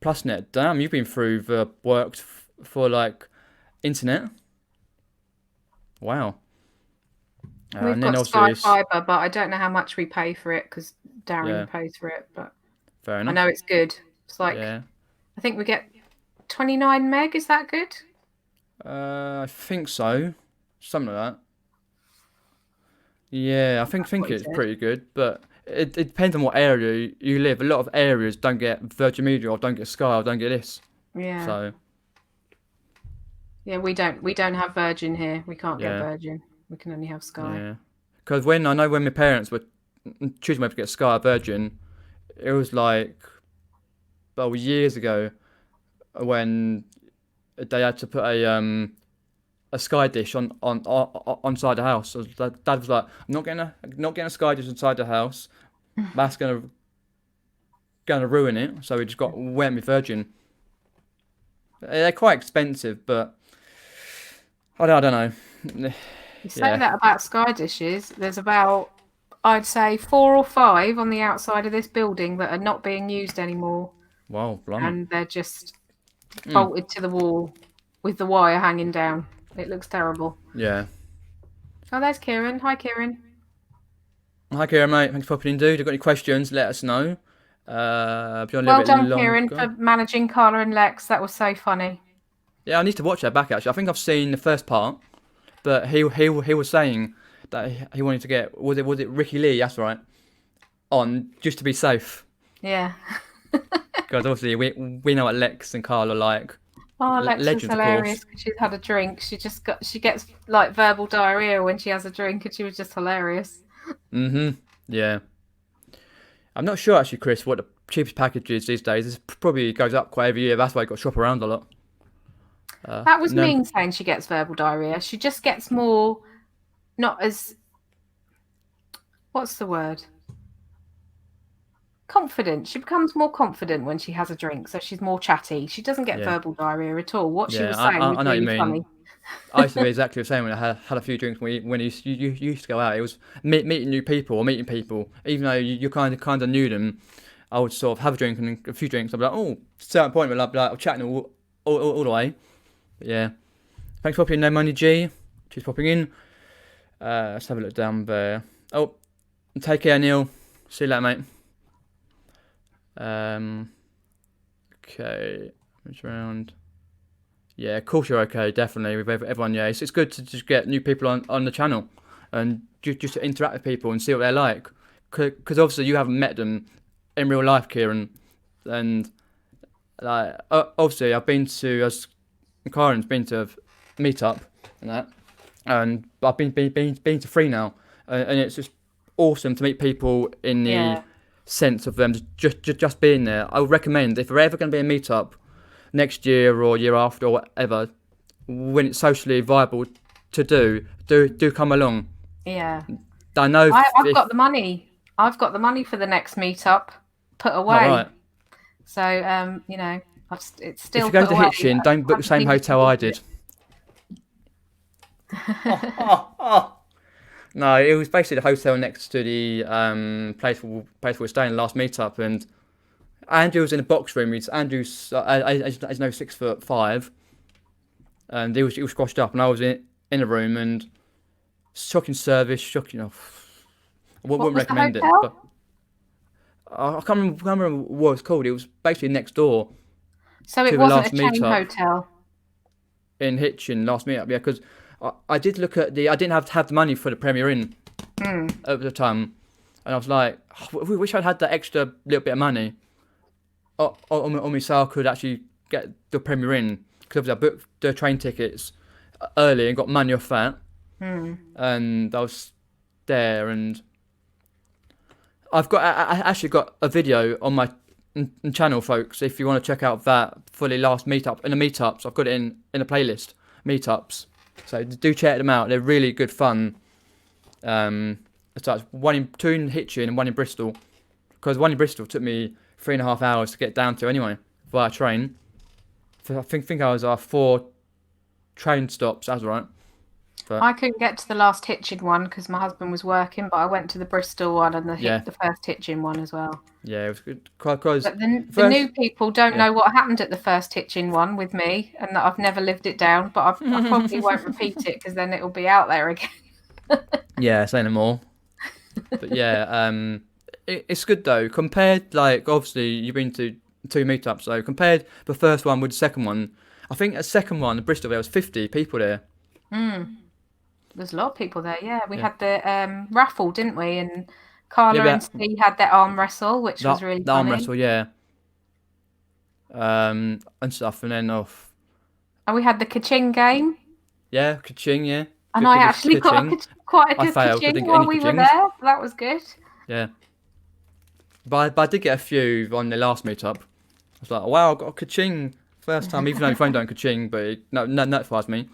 PlusNet. Damn, you've been through the worked for like internet. Wow. We've got Sky Fibre, but I don't know how much we pay for it because Darren pays for it. But fair enough. I know it's good. It's like I think we get 29 meg. Is that good? I think so. Something like that. Yeah, I think it's pretty good, but it depends on what area you live. A lot of areas don't get Virgin Media or don't get Sky or don't get this. Yeah. So. Yeah, we don't have Virgin here. We can't get Virgin. We can only have Sky. Yeah. Because when my parents were choosing whether to get Sky or Virgin, it was like, years ago, when they had to put a Sky dish on inside the house. So Dad was like, I'm not getting a Sky dish inside the house. That's gonna ruin it. So we just went with Virgin. They're quite expensive, but I don't know. You say that about Sky dishes. There's about, I'd say, 4 or 5 on the outside of this building that are not being used anymore. Wow, blimey. And they're just bolted to the wall with the wire hanging down. It looks terrible. Yeah. Oh, there's Kieran. Hi, Kieran. Hi, Kieran, mate. Thanks for popping in, dude. If you've got any questions, let us know. Well done, Kieran, for managing Carla and Lex. That was so funny. Yeah, I need to watch that back, actually. I think I've seen the first part, but he was saying that he wanted to get, was it Ricky Lee, that's right, on just to be safe. Yeah. Because obviously we know what Lex and Carla are like. Oh, Lex is hilarious because she's had a drink. She gets like verbal diarrhea when she has a drink, and she was just hilarious. Yeah. I'm not sure actually, Chris, what the cheapest package is these days. This probably goes up quite every year. That's why I got to shop around a lot. That was mean saying she gets verbal diarrhea. She just gets more, not as, what's the word? Confident. She becomes more confident when she has a drink, so she's more chatty. She doesn't get verbal diarrhea at all. What she was saying was really funny. I used to be exactly the same when I had a few drinks. When you used to go out, it was meeting new people or meeting people. Even though you kind of knew them, I would sort of have a drink and a few drinks. I'd be like, oh, certain point where I'd be like, I'm chatting all the way. But yeah, thanks for popping in, No Money G. She's popping in. Let's have a look down there. Oh, take care, Neil. See you later, mate. Okay, what's around? Yeah, of course you're okay, definitely, with everyone, yeah. It's good to just get new people on the channel and just to interact with people and see what they're like. Because obviously you haven't met them in real life, Kieran. And like, obviously I've been to, as Karin's been to Meetup and that. And I've been to 3 now. And it's just awesome to meet people in the Yeah. sense of them just being there. I would recommend, if we're ever going to be a meetup next year or year after or whatever, when it's socially viable to do come along. Yeah. I know I've got the money. I've got the money for the next meetup put away. All right. So you know, it's still. If you go put to away. Hitchin, don't book the same hotel I did. No, it was basically the hotel next to the place we were staying the last meetup, and Andrew was in a box room. Andrew's as you know, 6'5", and he was squashed up, and I was in a room, and shocking service, shocking. I wouldn't recommend it. But I can't remember what it's called. It was basically next door. So it wasn't a chain hotel. In Hitchin last meetup, yeah, because I did look at I didn't have the money for the Premier Inn at the time, and I was like, I wish I'd had that extra little bit of money on me so I could actually get the Premier Inn, because I booked the train tickets early and got money off that, and I was there, and I actually got a video on my channel, folks, if you want to check out that for the last meetup, in the meetups. I've got it in a playlist, meetups, so do check them out. They're really good fun. So it's two in Hitchin and one in Bristol, because one in Bristol took me 3.5 hours to get down to anyway via train. I think I was 4 train stops. That's right. But I couldn't get to the last Hitchin one because my husband was working, but I went to the Bristol one and the first Hitchin one as well. Yeah, it was good. Cause but the new people don't know what happened at the first Hitchin one with me, and that I've never lived it down. But I probably won't repeat it because then it will be out there again. Yeah, say no more. But yeah, it's good though. Compared, like, obviously you've been to 2 meetups, so compared the first one with the second one, I think the second one, the Bristol, there was 50 people there. There's a lot of people there. Yeah, we had the raffle, didn't we? And Carla and Steve had their arm wrestle, which was really funny. The arm wrestle, yeah. And stuff, and then off. And we had the ka-ching game. Yeah, ka-ching, yeah. And I actually got quite a good ka-ching while we were there. That was good. Yeah. But I did get a few on the last meetup. I was like, wow, I got a ka-ching first time, even though my phone don't ka-ching, but it notifies me.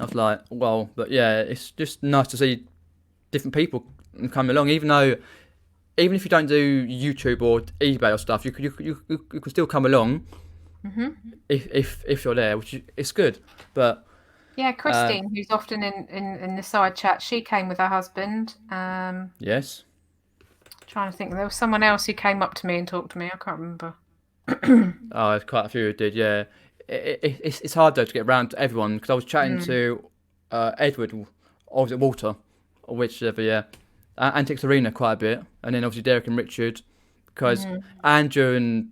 I was like, well, but yeah, it's just nice to see different people come along, even if you don't do YouTube or eBay or stuff, you can still come along if you're there, which is good. But yeah, Christine, who's often in the side chat, she came with her husband. Yes. Trying to think, there was someone else who came up to me and talked to me. I can't remember. There's quite a few who did, yeah. It's hard though to get around to everyone, because I was chatting to Edward, or was it Walter, or whichever, yeah, Antics Arena quite a bit, and then obviously Derek and Richard, because Andrew and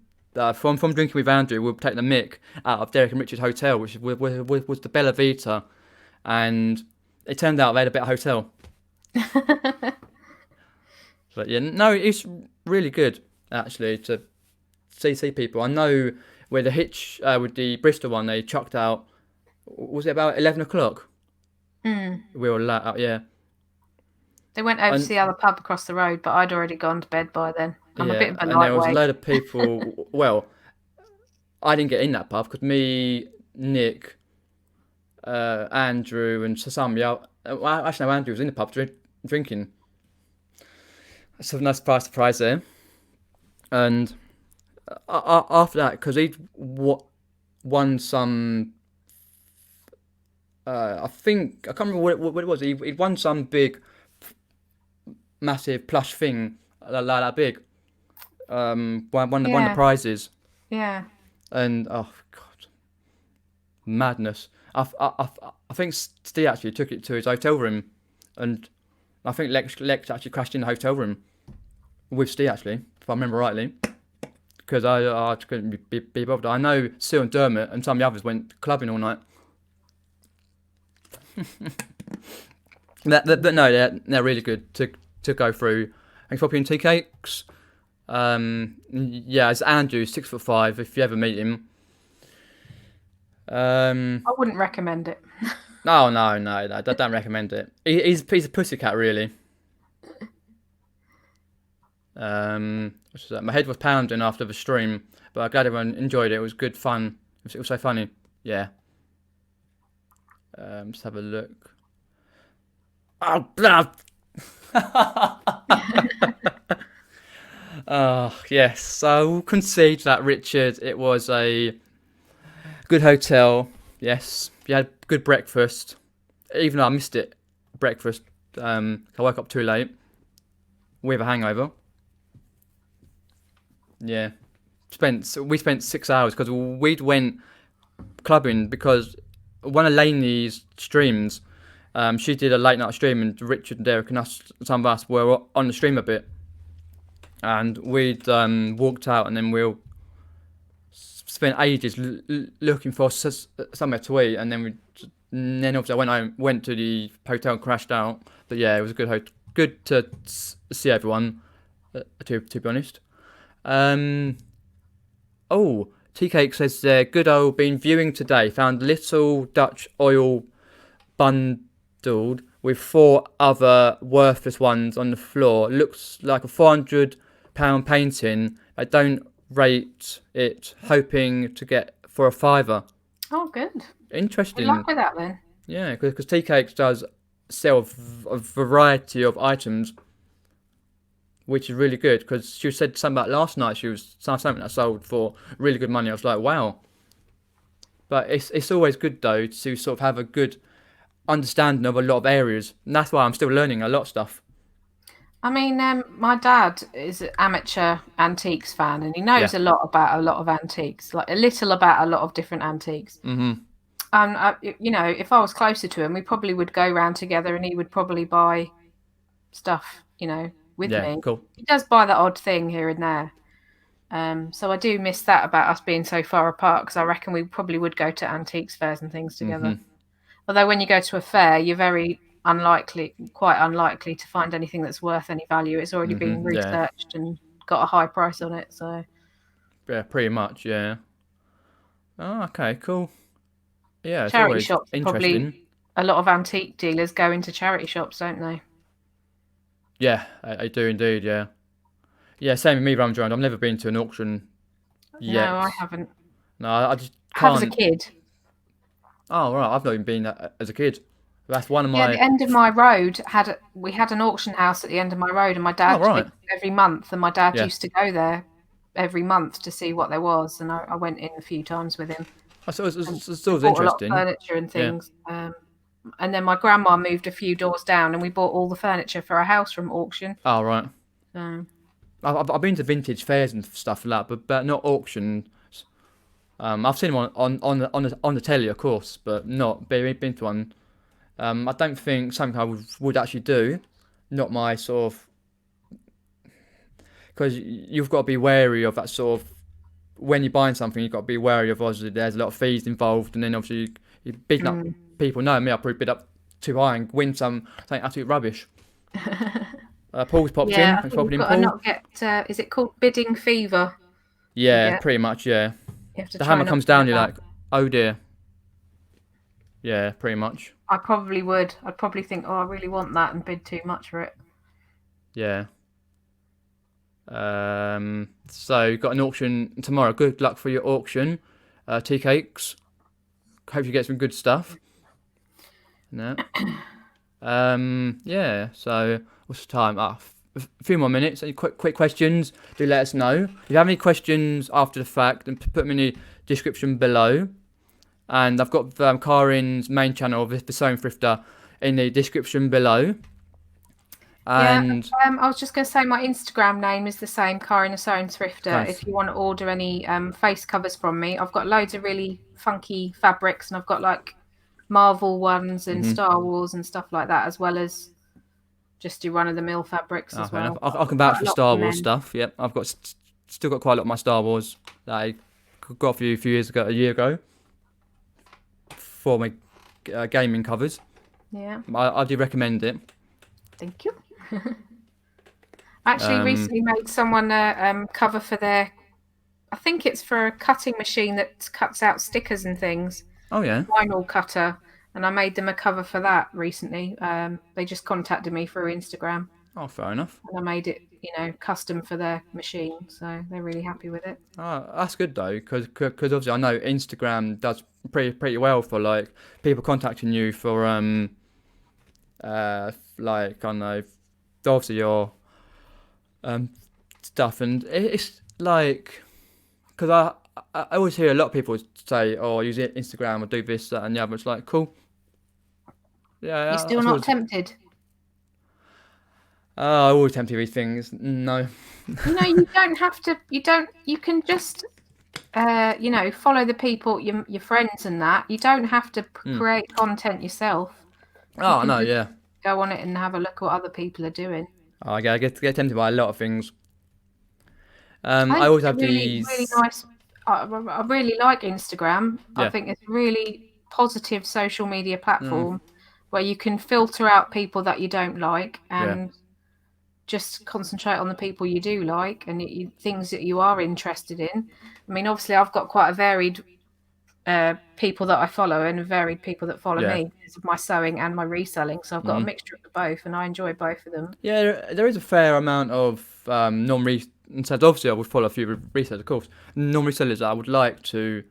from drinking with Andrew, we'll take the mick out of Derek and Richard's hotel, which was the Bella Vita, and it turned out they had a better hotel. But yeah, no, it's really good actually to see people. I know where the Hitch with the Bristol one, they chucked out. Was it about 11 o'clock? We were let out, yeah. They went over to the other pub across the road, but I'd already gone to bed by then. I'm a bit of a lightweight. And there was a load of people. Well, I didn't get in that pub because me, Nick, Andrew, and some. Yeah, actually, no, Andrew was in the pub drinking. So no surprise there. And after that, because he'd won some. I think I can't remember what it was. He'd won some big, massive plush thing like that big. Won the prizes. Yeah. And oh god, madness! I think Steve actually took it to his hotel room, and I think Lex actually crashed in the hotel room with Steve actually, if I remember rightly, because I couldn't be bothered. I know Sue and Dermot and some of the others went clubbing all night. But no, they're really good to go through. Thanks for popping tea cakes. Yeah, it's Andrew, 6'5", if you ever meet him. I wouldn't recommend it. No, no, no, no. Don't recommend it. He's a pussycat, really. What's that? My head was pounding after the stream, but I'm glad everyone enjoyed it. It was good fun. It was so funny. Yeah. Let's have a look. Oh, blah. Oh, yes. So we'll concede that, Richard. It was a good hotel. Yes. You had good breakfast. Even though I missed it, breakfast. I woke up too late with a hangover. Yeah. We spent 6 hours because we'd went clubbing because one of Lainey's streams, she did a late night stream and Richard and Derek and some of us were on the stream a bit, and we'd walked out and then we'll spent ages looking for somewhere to eat, and then obviously I went to the hotel and crashed out. But yeah, it was good to see everyone. To be honest. Oh, Tea Cake says there, good old been viewing today. Found little Dutch oil bundled with 4 other worthless ones on the floor. Looks like a £400 painting. I don't rate it, hoping to get for a £5. Oh, good. Interesting. Good luck with that then. Yeah, because Tea Cakes does sell a variety of items, which is really good, because she said something about last night she was something that sold for really good money. I was like, wow. But it's always good though to sort of have a good understanding of a lot of areas, and that's why I'm still learning a lot of stuff. I mean, my dad is an amateur antiques fan, and he knows a lot about a lot of antiques, like a little about a lot of different antiques. If I was closer to him, we probably would go round together, and he would probably buy stuff, with me. Cool. He does buy the odd thing here and there. So I do miss that about us being so far apart, because I reckon we probably would go to antiques fairs and things together. Although when you go to a fair, you're quite unlikely to find anything that's worth any value. It's already been researched and got a high price on it. So yeah, pretty much, yeah. Oh, okay, cool. Yeah, it's charity always shops, interesting. probably a lot of antique dealers go into charity shops, don't they? Yeah, I do indeed, yeah. Yeah, same with me, Ramjarn. I've never been to an auction yet. No, I haven't. No, I just Have can't. as a kid. Oh, right, I've not even been as a kid. That's one of Yeah, my... the end of my road we had an auction house at the end of my road, and my dad right. every month, and my dad used to go there every month to see what there was, and I went in a few times with him. So it's bought interesting. A lot of furniture and things. And then my grandma moved a few doors down, and we bought all the furniture for our house from auction. Oh, right. I've been to vintage fairs and stuff like that, but not auctions. I've seen them on the telly, of course, but not been to one. I don't think something I would actually do. Not my sort of... Because you've got to be wary of that sort of... When you're buying something, you've got to be wary of, obviously, there's a lot of fees involved, and then obviously you bid up... People know me, I'll probably bid up too high and win something absolute rubbish. Paul's popped in. Thanks for popping in, Paul. Not get, is it called bidding fever? Yeah, pretty much, yeah. The hammer comes down, you're like, oh dear. Yeah, pretty much. I probably would. I'd probably think, I really want that, and bid too much for it. Yeah. So you've got an auction tomorrow. Good luck for your auction. Tea Cakes. Hope you get some good stuff. No. Yeah, so what's the time? A few more minutes. Any quick questions, do let us know. If you have any questions after the fact, then put them in the description below. And I've got Karin's main channel, The Sewing Thrifter, in the description below. And I was just going to say my Instagram name is the same, Karin The Sewing Thrifter. Nice. If you want to order any face covers from me, I've got loads of really funky fabrics, and I've got like Marvel ones and Star Wars and stuff like that, as well as just do run-of-the-mill fabrics as well. I can vouch for Star Wars stuff. Yep, I've got still got quite a lot of my Star Wars that I got a year ago, for my gaming covers. Yeah, I do recommend it. Thank you. Actually, recently made someone a cover for their... I think it's for a cutting machine that cuts out stickers and things. Oh yeah. Vinyl cutter. and I made them a cover for that recently. They just contacted me through Instagram. Oh, fair enough. And I made it, custom for their machine, so they're really happy with it. Oh, that's good though, because obviously I know Instagram does pretty well for like people contacting you for like I don't know, obviously your stuff, and it's like because I always hear a lot of people say, "Oh, use Instagram or do this, that, and the other." It's like cool. Yeah, You're still not tempted? I always tempt these things. No. You don't have to. You can just, follow the people, your friends, and that. You don't have to create content yourself. Oh no, yeah. Go on it and have a look at what other people are doing. I get tempted by a lot of things. I always have really, these. really nice. I really like Instagram. Yeah. I think it's a really positive social media platform where you can filter out people that you don't like and just concentrate on the people you do like and things that you are interested in. I mean, obviously, I've got quite a varied people that I follow and varied people that follow me because of my sewing and my reselling. So I've got a mixture of both, and I enjoy both of them. Yeah, there is a fair amount of non-resellers. Obviously, I would follow a few resellers, of course. Non-resellers that I would like to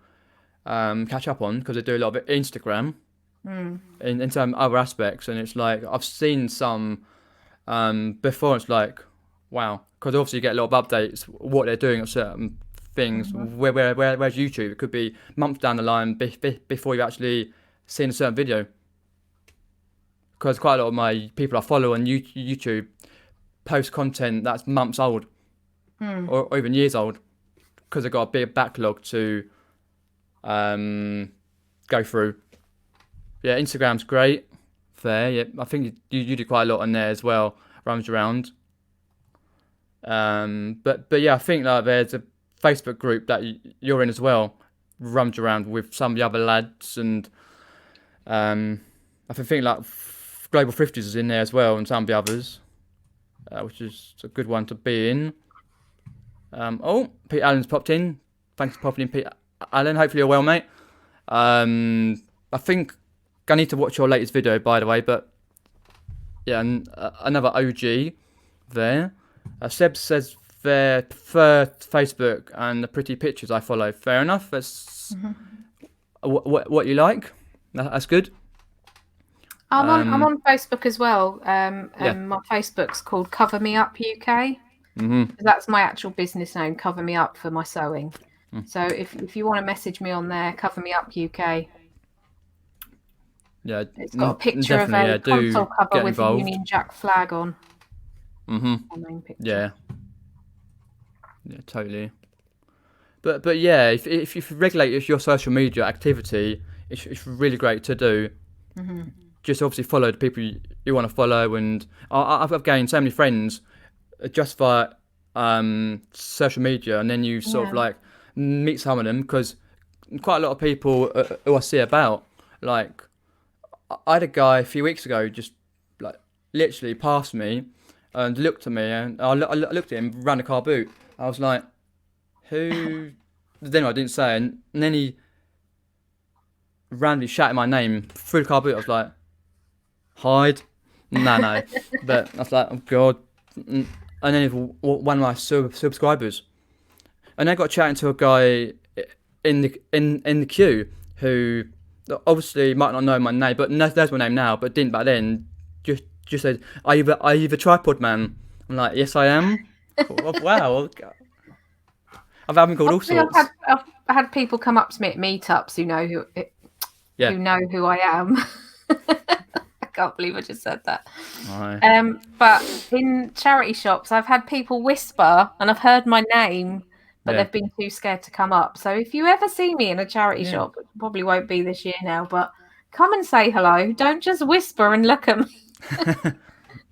catch up on because they do a lot of Instagram in some other aspects, and it's like I've seen some before. It's like wow, because obviously you get a lot of updates what they're doing on certain things. Whereas YouTube, it could be months down the line before you actually seen a certain video. Because quite a lot of my people I follow on YouTube post content that's months old or even years old because they've got a big backlog to go through. Yeah, Instagram's great. Fair. Yeah, I think you do quite a lot on there as well. Runs around. But yeah, I think like there's a Facebook group that you're in as well. Runs around with some of the other lads, and I think like Global Thrifters is in there as well, and some of the others, which is a good one to be in. Pete Allen's popped in. Thanks for popping in, Pete Allen. Hopefully you're well, mate. I think I need to watch your latest video, by the way, but yeah, another OG there. Seb says they prefer Facebook and the pretty pictures I follow. Fair enough. That's what you like. That's good. I'm on Facebook as well. My Facebook's called Cover Me Up UK. That's my actual business name, Cover Me Up, for my sewing. So if you want to message me on there, Cover Me Up UK. Yeah, it's got a picture of a console cover with the Union Jack flag on. Main picture. Yeah, totally. But yeah, if you regulate your social media activity, it's really great to do. Just obviously follow the people you want to follow, and I've gained so many friends just via social media, and then you sort of like meet some of them because quite a lot of people who I see about, like I had a guy a few weeks ago just like literally passed me and looked at me, and I looked at him, ran the car boot. I was like, who? Then I didn't say, and then he randomly shouted my name through the car boot. I was like, hide. No. But I was like, oh God. And then one of my subscribers, and I got chatting to a guy in the queue who obviously might not know my name, but knows my name now, but didn't back then. Just said, are you the tripod man? I'm like, yes, I am. Wow. I've been called all sorts. I've had people come up to me at meetups who know who know who I am. I can't believe I just said that. Right. But in charity shops, I've had people whisper, and I've heard my name, but they've been too scared to come up. So if you ever see me in a charity shop, it probably won't be this year now, but come and say hello. Don't just whisper and look at me.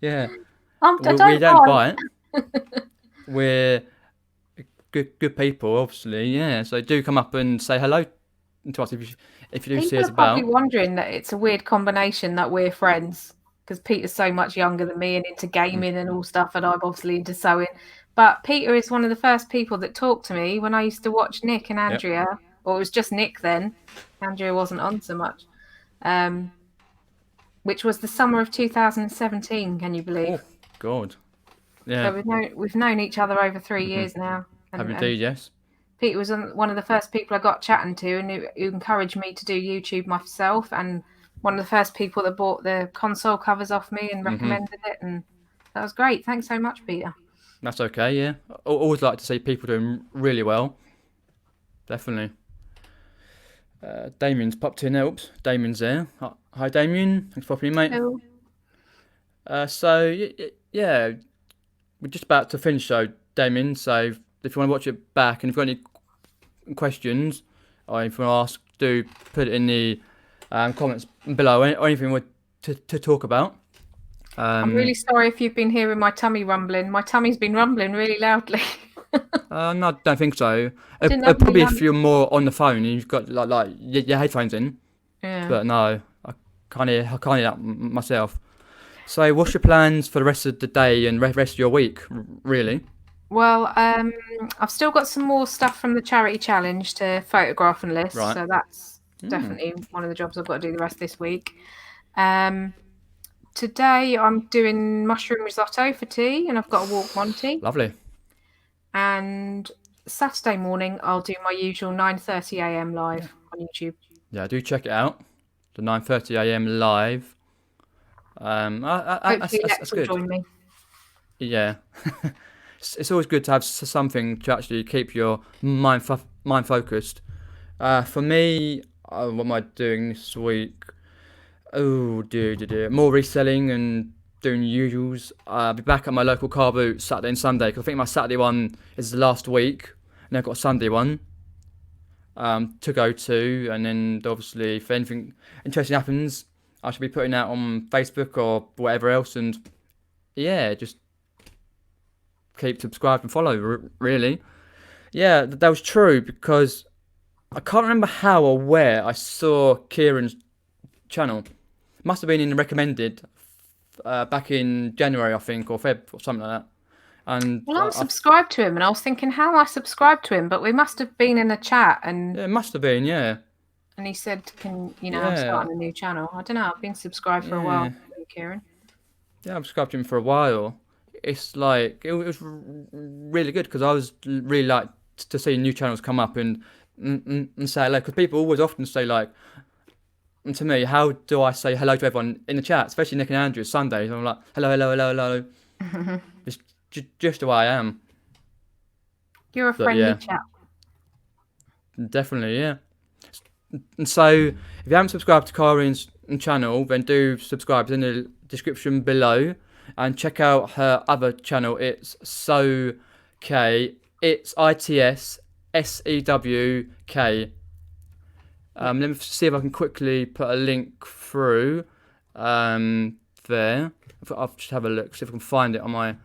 Yeah. We don't bite. We're good people, obviously. Yeah. So do come up and say hello to us if you do see us about. People are probably wondering that it's a weird combination that we're friends, because Peter's so much younger than me and into gaming and all stuff, and I'm obviously into sewing. But Peter is one of the first people that talked to me when I used to watch Nick and Andrea, or it was just Nick then. Andrea wasn't on so much. which was the summer of 2017. Can you believe? Oh, God. Yeah. So we've known each other over 3 years now. Have And indeed, yes. Pete was one of the first people I got chatting to, and who encouraged me to do YouTube myself, and one of the first people that bought the console covers off me and recommended it, and that was great. Thanks so much, Peter. That's okay, yeah. Always like to see people doing really well. Definitely. Damien's popped in. Oops, Damien's there. Hi, Damien. Thanks for popping in, mate. Hello. Yeah, we're just about to finish, though, Damien. So if you want to watch it back, and if you've got any questions, or if you want to ask, do put it in the comments below, or anything to talk about. I'm really sorry if you've been hearing my tummy rumbling. My tummy's been rumbling really loudly. No, I don't think so. Didn't have Probably me if you're more on the phone and you've got like your headphones in. Yeah. But no, I can't hear that myself. So, what's your plans for the rest of the day and rest of your week, really? Well, I've still got some more stuff from the charity challenge to photograph and list. Right. So that's definitely one of the jobs I've got to do the rest of this week. Today I'm doing mushroom risotto for tea, and I've got a walk Monty. Lovely. And Saturday morning I'll do my usual 9:30 a.m. live on YouTube. Yeah, do check it out. The 9:30 a.m. live. Hopefully Lex will good. join me. Yeah. It's always good to have something to actually keep your mind focused. For me, what am I doing this week? Oh, dear. More reselling and doing usuals. I'll be back at my local car boot Saturday and Sunday, because I think my Saturday one is the last week, and I've got a Sunday one to go to, and then obviously if anything interesting happens, I should be putting that on Facebook or whatever else, and yeah, just keep subscribed and follow, really. Yeah, that was true, because I can't remember how or where I saw Kieran's channel. Must have been in the recommended back in January, I think, or Feb, or something like that. And well, I'm subscribed to him, and I was thinking how I subscribed to him, but we must have been in a chat, and yeah, it must have been, yeah. And he said, "I'm starting a new channel." I don't know. I've been subscribed for a while, Kieran. Yeah, I've subscribed to him for a while. It's like it was really good, because I was really like to see new channels come up and say hello, because people always often say like. And to me, how do I say hello to everyone in the chat, especially Nick and Andrew, Sundays? I'm like, hello. It's just the way I am. You're a friendly chap. Definitely, yeah. And so, if you haven't subscribed to Karin's channel, then do subscribe. It's in the description below. And check out her other channel. It's Sewk. It's ITSSEWK. Let me see if I can quickly put a link through there. I'll just have a look, see if I can find it on my.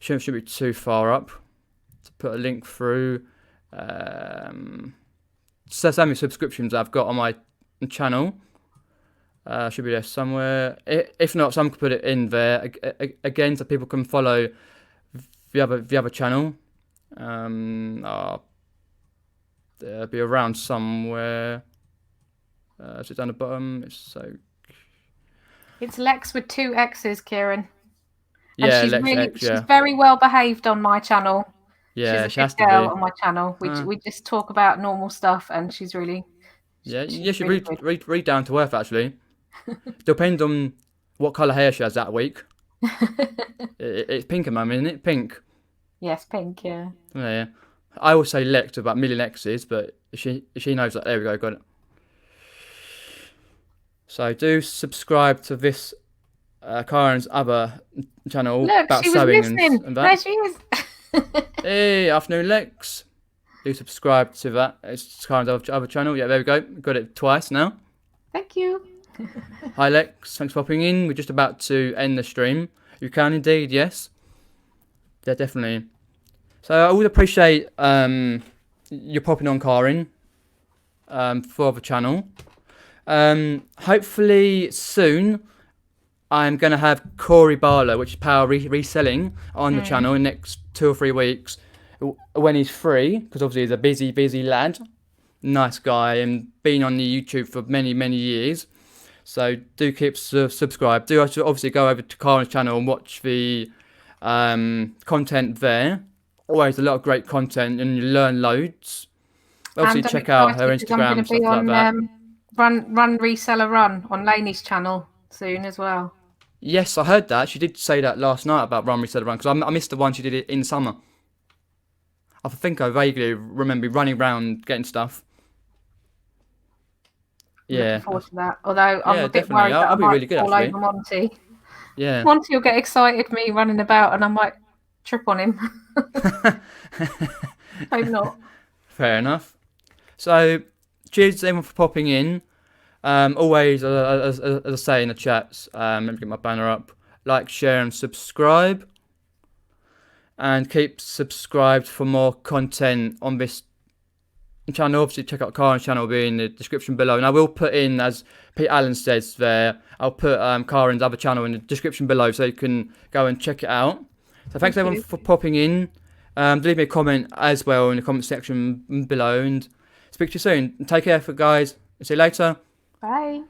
Shouldn't be too far up to put a link through. So many subscriptions I've got on my channel. Should be there somewhere. If not, someone can put it in there again, so people can follow the other channel. It'll be around somewhere. So down the bottom, It's Lex with 2 X's, Kieran. And yeah, she's very well behaved on my channel. Yeah, she's a good girl on my channel. We just talk about normal stuff, and she's really. She's read down to earth, actually. Depends on what colour hair she has that week. It's pink at the moment, isn't it? Pink. Yes, pink. Yeah. Yeah. I always say Lex about a million X's, but she knows that. There we go, got it. So do subscribe to this Karin's other channel. Look, about she sewing was listening. and that. There she is. Hey, afternoon, Lex. Do subscribe to that. It's Karin's other channel. Yeah, there we go. Got it twice now. Thank you. Hi, Lex. Thanks for popping in. We're just about to end the stream. You can indeed, yes. Yeah, definitely. So I would appreciate you popping on, Karin, for the channel. Hopefully soon I'm going to have Corey Barlow, which is Power Reselling, on the channel in the next 2 or 3 weeks when he's free, because obviously he's a busy lad. Nice guy, and been on the YouTube for many years. So do keep subscribed. Do obviously go over to Karin's channel and watch the content there. Always a lot of great content, and you learn loads. Obviously, And I'm check out her excited 'cause I'm Instagram going and to be stuff like on that. Run Reseller Run on Lainey's channel soon as well. Yes, I heard that. She did say that last night about Run Reseller Run, because I missed the one she did it in summer. I think I vaguely remember running around getting stuff. Yeah. Looking forward to that. Although I'm Yeah, a bit definitely. worried that I I'll be might really good, fall actually. over Monty. Yeah. Monty will get excited me running about and I might trip on him. Hope not. Fair enough. So, cheers to everyone for popping in. Always, as I say in the chats, let me get my banner up. Like, share, and subscribe. And keep subscribed for more content on this channel. Obviously, check out Karin's channel, will be in the description below. And I will put in, as Pete Allen says there, I'll put Karin's other channel in the description below so you can go and check it out. So thanks everyone for popping in. Leave me a comment as well in the comment section below. And speak to you soon. Take care, guys. See you later. Bye.